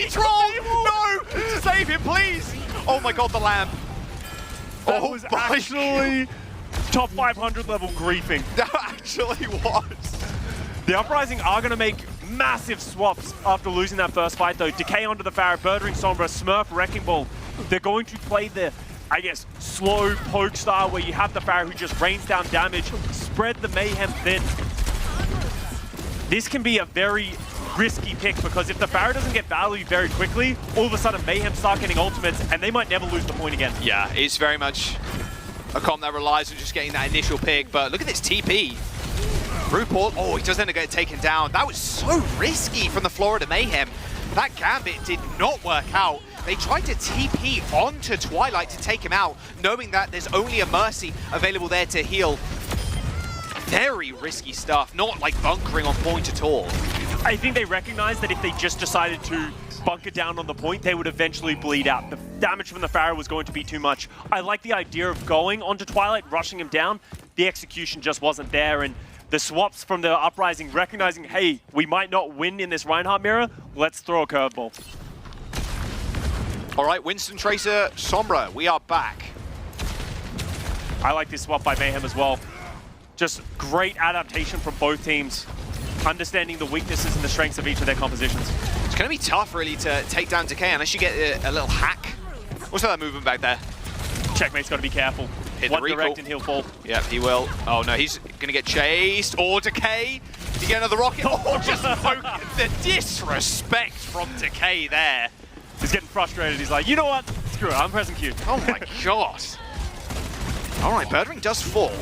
trolled. No! Save him, please. Oh my god, the lamb. That was actually top 500 level griefing. That actually was. The Uprising are going to make massive swaps after losing that first fight, though. Decay onto the Pharah, Birdring Sombra, Smurf Wrecking Ball. They're going to play the, I guess, slow poke style where you have the Pharah who just rains down damage, spread the Mayhem thin. This can be a very risky pick because if the Pharah doesn't get value very quickly, all of a sudden Mayhem start getting ultimates and they might never lose the point again. Yeah, it's very much a comp that relies on just getting that initial pick, but look at this TP. RuPaul, oh, he does end up getting taken down. That was so risky from the Florida Mayhem. That gambit did not work out. They tried to TP onto Twilight to take him out, knowing that there's only a Mercy available there to heal. Very risky stuff, not like bunkering on point at all. I think they recognized that if they just decided to bunker down on the point, they would eventually bleed out. The damage from the Pharah was going to be too much. I like the idea of going onto Twilight, rushing him down. The execution just wasn't there, and the swaps from the Uprising recognizing, hey, we might not win in this Reinhardt mirror, let's throw a curveball. All right, Winston, Tracer, Sombra, we are back. I like this swap by Mayhem as well. Just great adaptation from both teams, understanding the weaknesses and the strengths of each of their compositions. It's going to be tough, really, to take down Decay unless you get a little hack. What's that movement back there? Checkmate's got to be careful. Hit One the recall. direct and he'll fall. Yep, he will. Oh no, he's going to get chased. Or Decay. Did he get another rocket? Oh, just the disrespect from Decay there. He's getting frustrated. He's like, you know what? Screw it, I'm pressing Q. Oh my god. All right, Birdring does fall.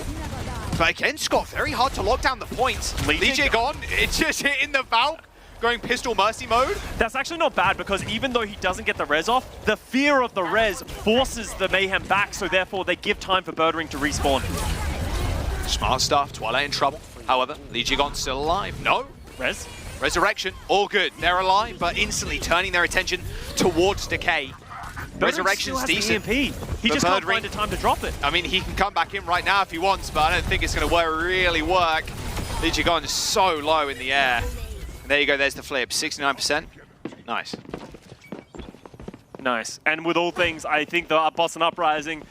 But again, Scott, very hard to lock down the points. Legion gone. It's just hitting the Valk, going pistol mercy mode. That's actually not bad because even though he doesn't get the res off, the fear of the res forces the Mayhem back, so therefore they give time for Birdring to respawn. Smart stuff. Twilight in trouble. However, Legion still alive. No. Res? Resurrection, all good. They're alive, but instantly turning their attention towards Decay. Resurrection's decent. EMP. He just can't find a time to drop it. I mean, he can come back in right now if he wants, but I don't think it's going to really work. Legion is so low in the air. And there you go, there's the flip. 69%. Nice. Nice. And with all things, I think the Boston Uprising,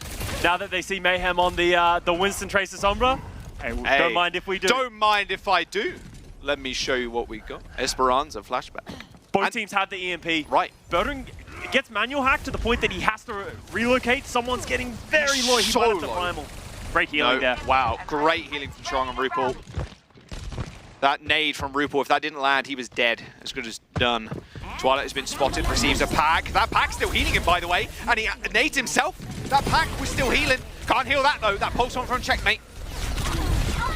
now that they see Mayhem on the Winston Tracer Sombra, hey, don't mind if we do. Don't mind if I do. Let me show you what we got. Esperanza flashback. Both teams have the EMP. Right. Birdring gets manual hack to the point that he has to relocate. Someone's getting very low. He might have to primal. Great healing there. Wow, great healing from Strong and RuPaul. That nade from RuPaul, if that didn't land, he was dead. As good as done. Twilight has been spotted, receives a pack. That pack's still healing him, by the way. And he nades himself. That pack was still healing. Can't heal that, though. That pulse on from Checkmate.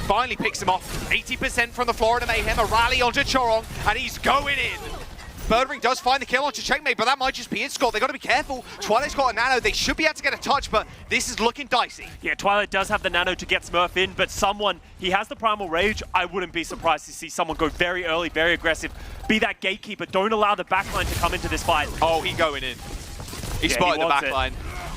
Finally picks him off. 80% from the Florida Mayhem. A rally onto Chorong, and he's going in. Birdring does find the kill onto Checkmate, but that might just be it, Scott. They've got to be careful. Twilight's got a nano. They should be able to get a touch, but this is looking dicey. Yeah, Twilight does have the nano to get Smurf in, but he has the Primal Rage. I wouldn't be surprised to see someone go very early, very aggressive, be that gatekeeper. Don't allow the backline to come into this fight. Oh, he's going in. He spotted the backline.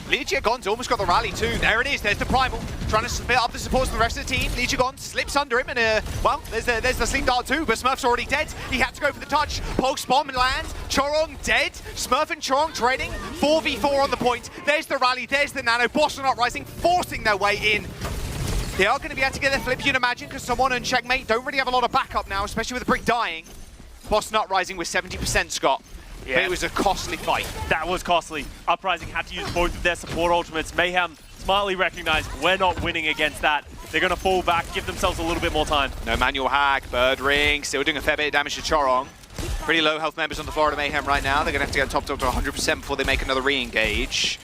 Legia Gon's almost got the rally too. There it is, there's the Primal. Trying to split up the supports from the rest of the team. Legia Gon slips under him and, well, there's the sleep dart too, but Smurf's already dead. He had to go for the touch. Pulse bomb lands. Chorong dead. Smurf and Chorong trading. 4v4 on the point. There's the rally, there's the nano. Boston Uprising forcing their way in. They are going to be able to get their flip, you'd imagine, because someone and Checkmate don't really have a lot of backup now, especially with the Brick dying. Boston Uprising with 70%, Scott. Yeah. But it was a costly fight. That was costly. Uprising had to use both of their support ultimates. Mayhem smartly recognized we're not winning against that. They're going to fall back, give themselves a little bit more time. No manual hack, Bird Ring, still doing a fair bit of damage to Chorong. Pretty low health members on the Florida Mayhem right now. They're going to have to get topped up to 100% before they make another re-engage.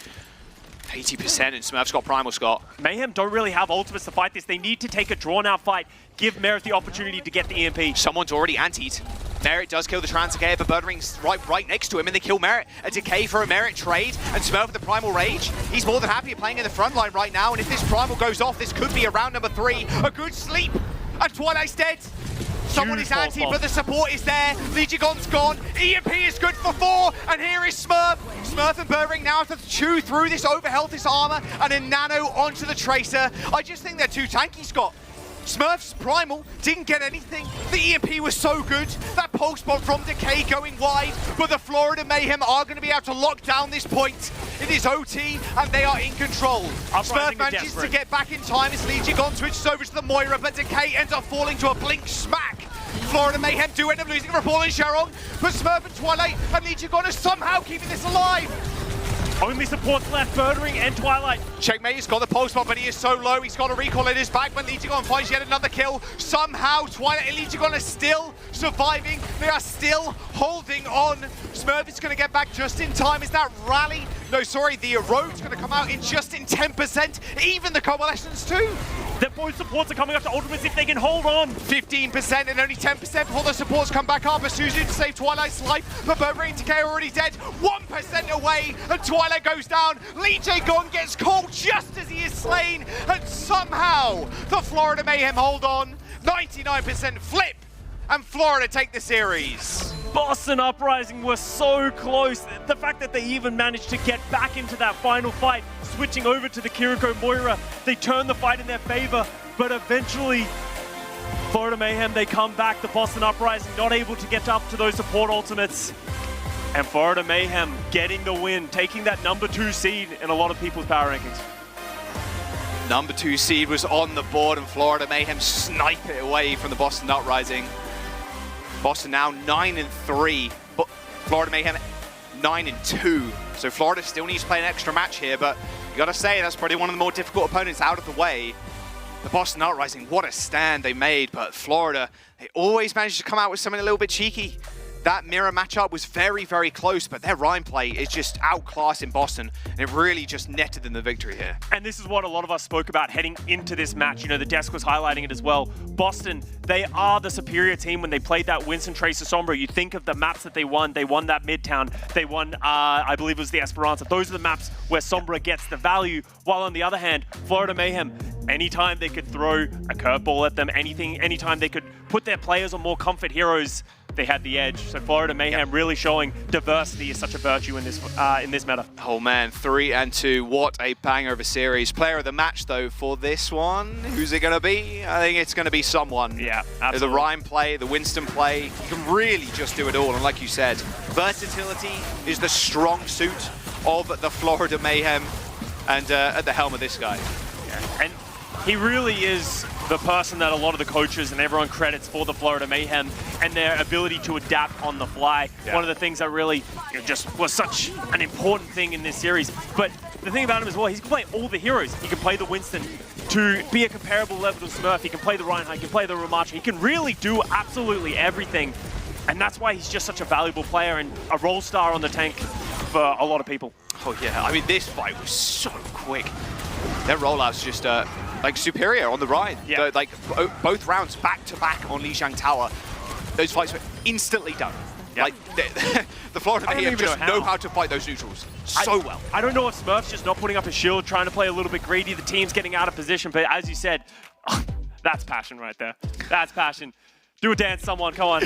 80% and Smurf's got Primal, Scott. Mayhem don't really have ultimates to fight this. They need to take a drawn-out fight. Give Merit the opportunity to get the EMP. Someone's already antied. Merit does kill the Transecare, but Birdring's right next to him, and they kill Merit. A decay for a Merit trade, and Smurf with the Primal Rage. He's more than happy playing in the front line right now, and if this Primal goes off, this could be a round number 3. A good sleep, and Twilight's dead. Someone is anti, but the support is there. Legia Gon's gone. EMP is good for 4, and here is Smurf. Smurf and Birdring now have to chew through this overhealth, this armor, and a nano onto the Tracer. I just think they're too tanky, Scott. Smurf's Primal didn't get anything. The EMP was so good. That pulse bomb from Decay going wide, but the Florida Mayhem are going to be able to lock down this point. It is OT, and they are in control. Smurf manages to get back in time as Legia Gon switches over to the Moira, but Decay ends up falling to a blink smack. Florida Mayhem do end up losing for Paul and Sharon, but Smurf and Twilight and Legia Gon are somehow keeping this alive. Only supports left, Birdring and Twilight. Checkmate has got the pulse bomb, but he is so low. He's got a recall in his back when Legia Gon finds yet another kill. Somehow, Twilight and Legia Gon are still surviving. They are still holding on. Smurf is going to get back just in time. Is that rally? No, sorry, the Erode's going to come out in just in 10%. Even the Coalescence too. Their both supports are coming up to ultimates if they can hold on. 15% and only 10% before the supports come back up. Asuzu to save Twilight's life, but Birdring and Decay are already dead. 1% away, and Twilight goes down. Legia Gon gets caught just as he is slain, and somehow the Florida Mayhem hold on. 99% flip, and Florida take the series. Boston Uprising were so close. The fact that they even managed to get back into that final fight, switching over to the Kiriko Moira, they turned the fight in their favor, but eventually Florida Mayhem, they come back. The Boston Uprising not able to get up to those support ultimates. And Florida Mayhem getting the win, taking that number 2 seed in a lot of people's power rankings. Number 2 seed was on the board, and Florida Mayhem snipe it away from the Boston Uprising. Boston now 9-3, but Florida Mayhem 9-2. So Florida still needs to play an extra match here, but you gotta say that's probably one of the more difficult opponents out of the way. The Boston Uprising, what a stand they made, but Florida, they always managed to come out with something a little bit cheeky. That mirror matchup was very, very close, but their Rhyme play is just outclassing Boston, and it really just netted them the victory here. And this is what a lot of us spoke about heading into this match. You know, the desk was highlighting it as well. Boston, they are the superior team when they played that Winston, Tracer, Sombra. You think of the maps that they won. They won that Midtown. They won, I believe it was the Esperanza. Those are the maps where Sombra gets the value, while on the other hand, Florida Mayhem, anytime they could throw a curveball at them, anytime they could put their players on more comfort heroes, they had the edge. So Florida Mayhem really showing diversity is such a virtue in this meta. Oh man, 3-2. What a banger of a series. Player of the match though for this one. Who's it going to be? I think it's going to be someone. Yeah, absolutely. The Rhyme play, the Winston play. You can really just do it all. And like you said, versatility is the strong suit of the Florida Mayhem. And at the helm of this guy. Yeah. And he really is the person that a lot of the coaches and everyone credits for the Florida Mayhem and their ability to adapt on the fly. Yeah. One of the things that really just was such an important thing in this series. But the thing about him as well, he can play all the heroes. He can play the Winston to be a comparable level to Smurf. He can play the Reinhardt, he can play the Ramacha. He can really do absolutely everything. And that's why he's just such a valuable player and a role star on the tank for a lot of people. Oh yeah, I mean this fight was so quick. Their rollouts just like superior on the Rhine. Yeah. Like both rounds back to back on Lijiang Tower. Those fights were instantly done. Yep. Like the Florida Mayhem just know how to fight those neutrals so well. I don't know if Smurf's just not putting up his shield, trying to play a little bit greedy. The team's getting out of position, but as you said, that's passion right there. That's passion. Do a dance, someone, come on.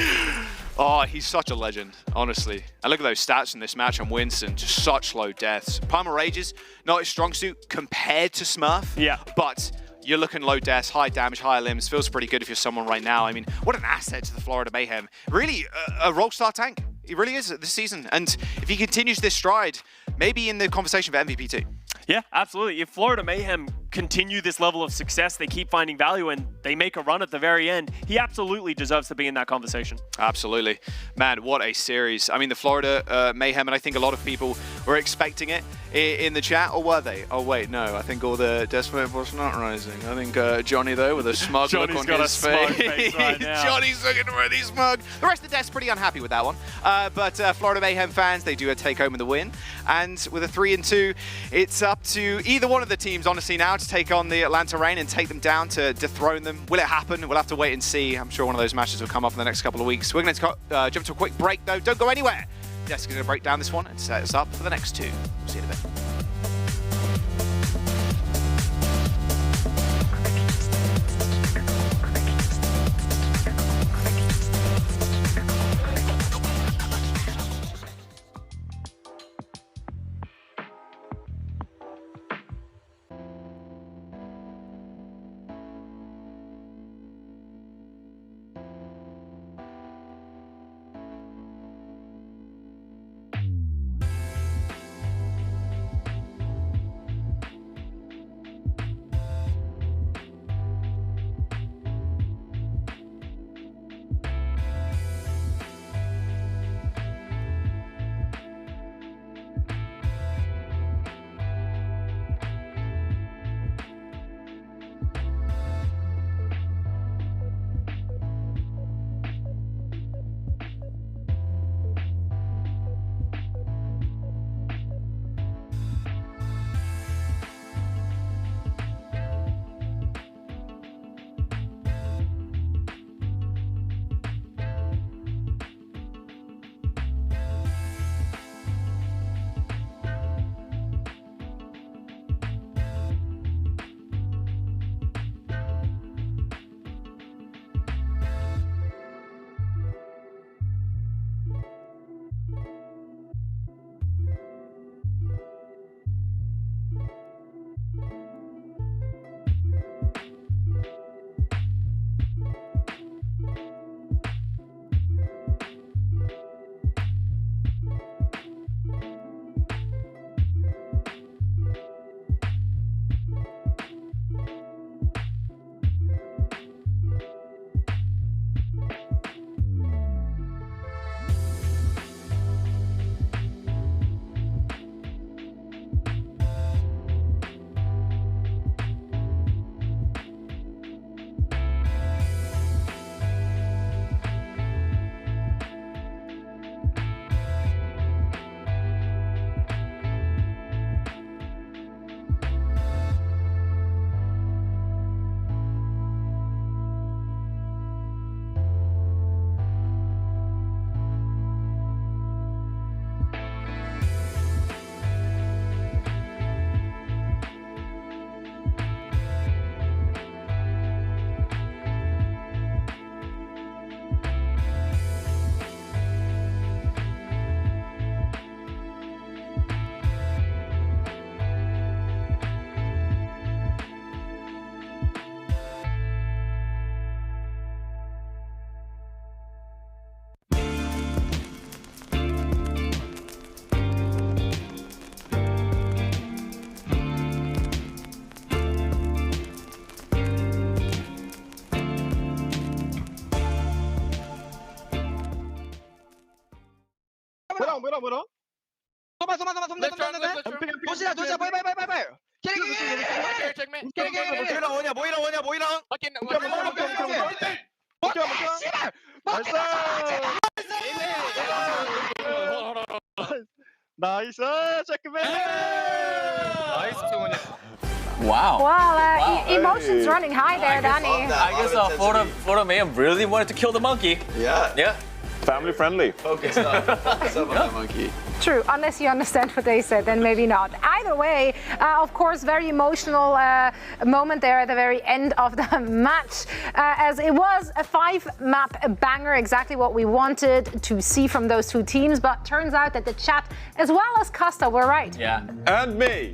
Oh, he's such a legend, honestly. And look at those stats in this match on Winston, just such low deaths. Primal Rages, not his strong suit compared to Smurf, Yeah. but you're looking low deaths, high damage, higher limbs. Feels pretty good if you're someone right now. I mean, what an asset to the Florida Mayhem. Really, a rockstar tank. He really is this season. And if he continues this stride, maybe in the conversation for MVP too. Yeah, absolutely. If Florida Mayhem continue this level of success, they keep finding value and they make a run at the very end, he absolutely deserves to be in that conversation. Absolutely. Man, what a series. I mean, the Florida Mayhem, and I think a lot of people were expecting it in the chat, or were they? Oh, wait, no. I think all the Desperate Boston Uprising. I think Johnny, though, with a smug look on his face. Right now. Johnny's looking really smug. The rest of the dev's pretty unhappy with that one. But Florida Mayhem fans, they do take home in the win. And with a 3-2, it's up to either one of the teams, honestly, now to take on the Atlanta Reign and take them down to dethrone them. Will it happen? We'll have to wait and see. I'm sure one of those matches will come up in the next couple of weeks. We're going to jump to a quick break, though. Don't go anywhere. Jessica's going to break down this one and set us up for the next two. See you in a bit. 뭐라? 쏘마. 도시라, 빨리. 캐리. 모이라. 나이스, 체크맨. 나이스, 승훈이. Wow. Well, emotions running high there, Danny. I guess Florida Mayhem really wanted to kill the monkey. Yeah. Yeah. Family friendly. Focus up. Focus up on that monkey. True, unless you understand what they said, then maybe not. Either way, of course, very emotional moment there at the very end of the match, as it was a 5-map banger, exactly what we wanted to see from those two teams, but turns out that the chat, as well as Costa, were right. Yeah. And me.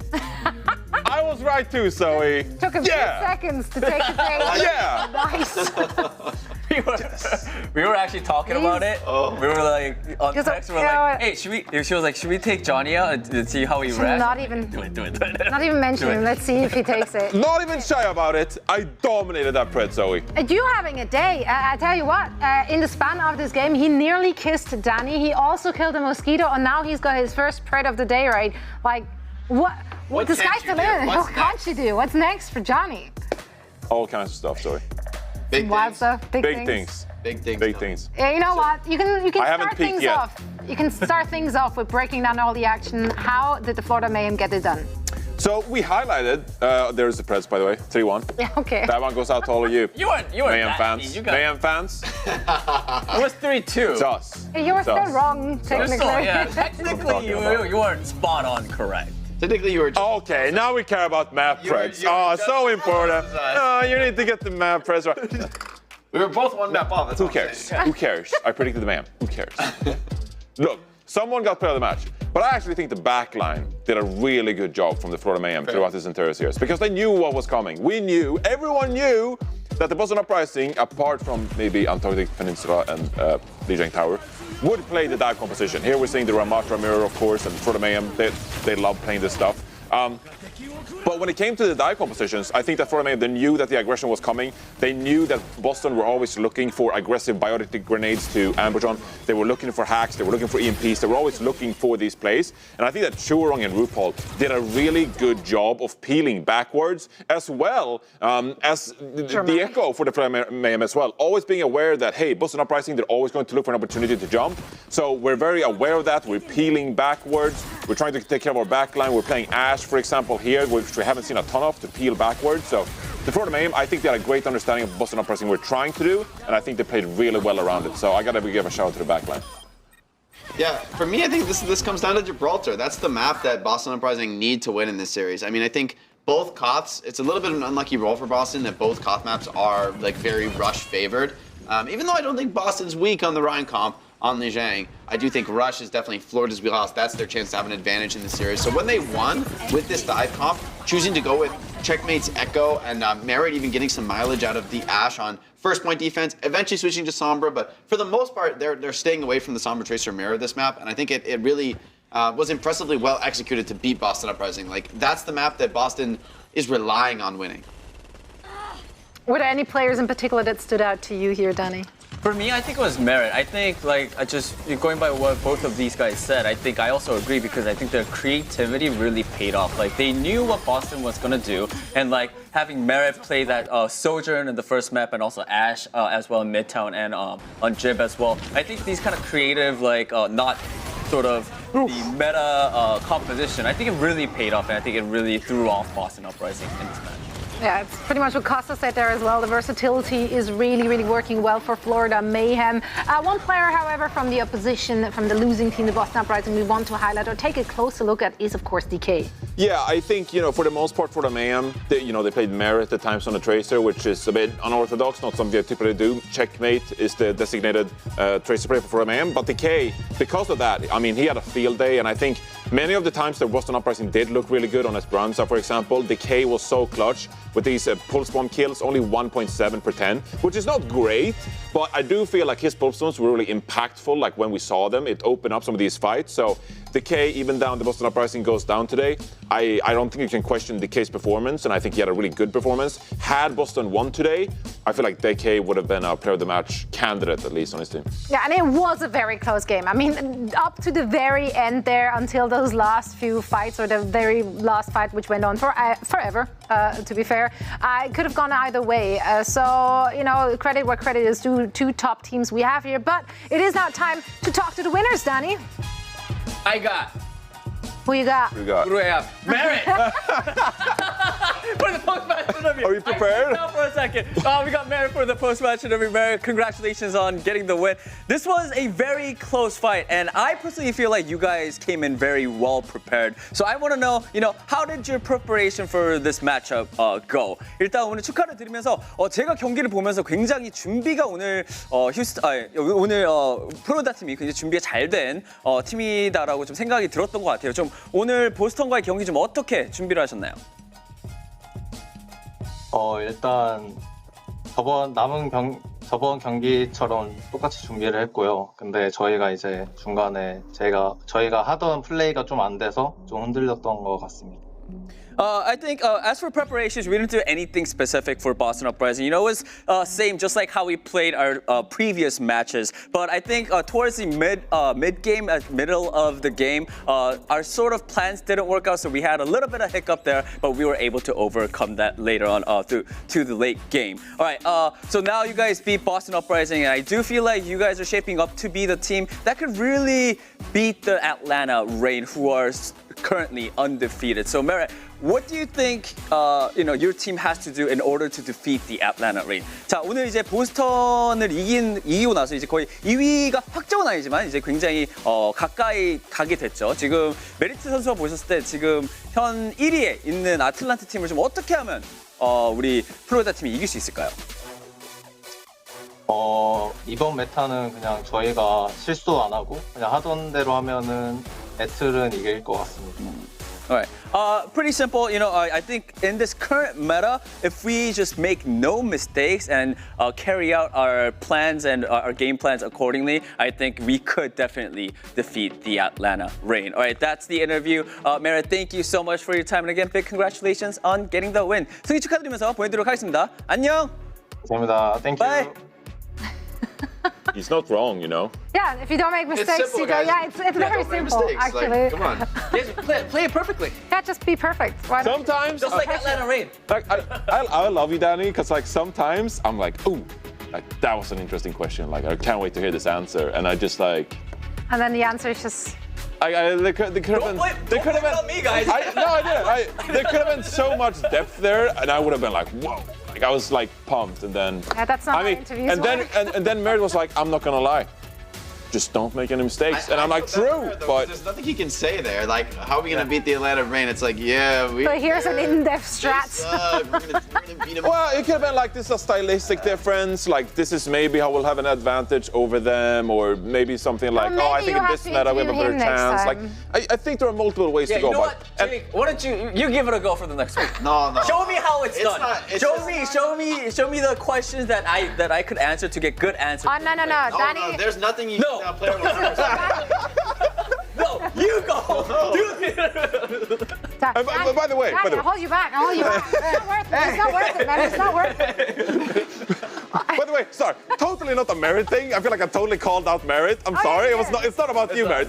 I was right too, Zoe. Took him 2 seconds to take the bait. Yeah. Nice. we were actually talking about it. Oh. We were like on text. We were like, "Hey, she was like, should we take Johnny out and see how he reacts?" Not even. Do it. Not even mention him. Let's see if he takes it. Not even shy about it. I dominated that Pred, Zoe. You having a day. I tell you what, in the span of this game, he nearly kissed Danny. He also killed a mosquito, and now he's got his first Pred of the day, right? Like, what the sky's the limit. What can't you do? What's next for Johnny? All kinds of stuff, Zoe. Big Wild things. stuff, big things. Big things. Big things. Yeah, you know what? You can start things yet. off. You can start things off with breaking down all the action. How did the Florida Mayhem get it done? So we highlighted, there's the Preds, by the way, 3-1. Yeah, okay. That one goes out to all of you. You weren't Mayhem that fans. mean. You got Mayhem fans. It was 3-2. It's us. You were It's still us. wrong, technically. Technically, you weren't spot on correct. Technically, you were just... Okay, now we care about map Preds. you were Oh, just so important. emphasized. Oh, you need to get the map Preds right. We were both one map off. That's Who all I'm cares? saying. Who cares? I predicted the Mayhem. Who cares? Look, someone got player of the match. But I actually think the back line did a really good job from the Florida Mayhem throughout this entire series because they knew what was coming. We knew, everyone knew that the Boston Uprising, apart from maybe Antarctic Peninsula and Lijiang Tower, would play the dive composition. Here we're seeing the Ramatra mirror, of course, and Florida Mayhem, they love playing this stuff. But when it came to the dive compositions, I think that Florida Mayhem, they knew that the aggression was coming. They knew that Boston were always looking for aggressive biotic grenades to ambush on. They were looking for hacks, they were looking for EMPs, they were always looking for these plays. And I think that Churong and RuPaul did a really good job of peeling backwards, as well as the echo for the Florida Mayhem as well. Always being aware that, hey, Boston Uprising, they're always going to look for an opportunity to jump. So we're very aware of that. We're peeling backwards. We're trying to take care of our backline. We're playing Ash, for example, here, which we haven't seen a ton of, to peel backwards. So the Florida Mayhem, I think they had a great understanding of Boston Uprising we're trying to do, and I think they played really well around it. So I gotta give a shout out to the backline. Yeah, for me, I think this comes down to Gibraltar. That's the map that Boston Uprising need to win in this series. I mean, I think both Koths, it's a little bit of an unlucky role for Boston that both Koth maps are like very rush favored. Even though I don't think Boston's weak on the Rhine comp, on Lijiang, I do think Rush is definitely Florida's wheelhouse. That's their chance to have an advantage in the series. So when they won with this dive comp, choosing to go with Checkmate's Echo and Merit even getting some mileage out of the Ash on first point defense, eventually switching to Sombra, but for the most part, they're staying away from the Sombra Tracer Mirror this map, and I think it really was impressively well executed to beat Boston Uprising. Like, that's the map that Boston is relying on winning. Were there any players in particular that stood out to you here, Danny? For me, I think it was Merit. I think, like, going by what both of these guys said, I think I also agree because I think their creativity really paid off. Like, they knew what Boston was gonna do, and like having Merit play that Sojourn in the first map, and also Ash as well in Midtown and on Jib as well. I think these kind of creative, like, not sort of the meta composition, I think it really paid off, and I think it really threw off Boston Uprising in this match. Yeah, it's pretty much what Costa said there as well. The versatility is really, really working well for Florida Mayhem. One player, however, from the opposition, from the losing team, the Boston Uprising, we want to highlight or take a closer look at is, of course, DK. Yeah, I think, for the most part, for the Mayhem, they played Merit at times on the Tracer, which is a bit unorthodox, not something they typically do. Checkmate is the designated Tracer player for Florida Mayhem. But DK, because of that, I mean, he had a field day, and I think many of the times that Boston Uprising did look really good on Esperanza, for example, DK was so clutch with these pulse bomb kills, only 1.7 per 10, which is not great, but I do feel like his pulse bombs were really impactful, like when we saw them, it opened up some of these fights. So DK, even down the Boston Uprising goes down today. I don't think you can question DK's performance, and I think he had a really good performance. Had Boston won today, I feel like DK would have been a player of the match candidate, at least on his team. Yeah, and it was a very close game. I mean, up to the very end there, until those last few fights, or the very last fight, which went on for forever, to be fair, it could have gone either way. So, credit where credit is due. Two top teams we have here. But it is now time to talk to the winners, Danny. I got Who you got? We got. Who do I have? Merit! For the post-match interview. Are you prepared? I freaked out for a second. We got Merit for the post-match interview. Merit, congratulations on getting the win. This was a very close fight, and I personally feel like you guys came in very well prepared. So I want to know, how did your preparation for this matchup go? 일단 오늘 축하를 드리면서 제가 경기를 보면서 굉장히 준비가 오늘 플로리다 팀이 굉장히 준비가 잘 된 팀이다라고 좀 생각이 들었던 것 같아요. 좀 오늘 보스턴과의 경기 좀 어떻게 준비를 하셨나요? 일단 저번 경기처럼 똑같이 준비를 했고요. 근데 저희가 이제 중간에 저희가 하던 플레이가 좀 안 돼서 좀 흔들렸던 것 같습니다. I think as for preparations, we didn't do anything specific for Boston Uprising. It was same, just like how we played our previous matches. But I think towards the mid-game, middle of the game, our sort of plans didn't work out, so we had a little bit of hiccup there, but we were able to overcome that later on to the late game. All right, so now you guys beat Boston Uprising, and I do feel like you guys are shaping up to be the team that could really beat the Atlanta Reign, who are currently undefeated. So Merit, what do you think your team has to do in order to defeat the Atlanta Reign? 자, 오늘 이제 보스턴을 이기고 나서 이제 거의 2위가 확정은 아니지만 이제 굉장히 가까이 가게 됐죠. 지금 메리트 선수가 보셨을 때 지금 현 1위에 있는 아틀란타 팀을 좀 어떻게 하면 우리 플로리다 팀이 이길 수 있을까요? 이번 메타는 그냥 저희가 실수 안 하고 그냥 하던 대로 하면은 애틀은 이길 것 같습니다. All right. Pretty simple. I think in this current meta, if we just make no mistakes and carry out our plans and our game plans accordingly, I think we could definitely defeat the Atlanta Reign. All right, that's the interview. Merit, thank you so much for your time. And again, big congratulations on getting the win. 승리 축하드리면서 보내드리도록 하겠습니다. 안녕. 감사합니다. Thank you. Bye. He's not wrong, Yeah, if you don't make mistakes, simple, you go. guys. Yeah, it's very Don't make simple, mistakes. actually. Like, come on. Yes, play it perfectly. Yeah, just be perfect. Why not? Sometimes, Just like Atlanta Reign. I love you, Danny, because sometimes I'm like, ooh, that was an interesting question. I can't wait to hear this answer, and I just like. And then the answer is just. They could have been on me, guys. No, I didn't. There could have been so much depth there, and I would have been like, whoa. I was pumped, and then. Yeah, that's not how interviews work. And then Merit was like, I'm not gonna lie. Just don't make any mistakes. And I'm like, true, but there's nothing he can say there. How are we gonna beat the Atlanta Reign? It's like, But here's an in-depth strat. We're gonna beat them. well, it could have been this is a stylistic difference. This is maybe how we'll have an advantage over them, or maybe something I think in this meta we have a better chance. I think there are multiple ways to go. You know what, Jake? Why don't you give it a go for the next week? No. Show me how it's done. Show me the questions that I could answer to get good answers. Oh, no, Danny. No, there's nothing you No. can tell player will. No, you go. By the way, I'll hold you back. It's not worth it, man. It's not worth it. by the way, sorry, totally not a Merit thing. I feel like I totally called out Merit. I'm sorry. you did. It's not about you, Merit.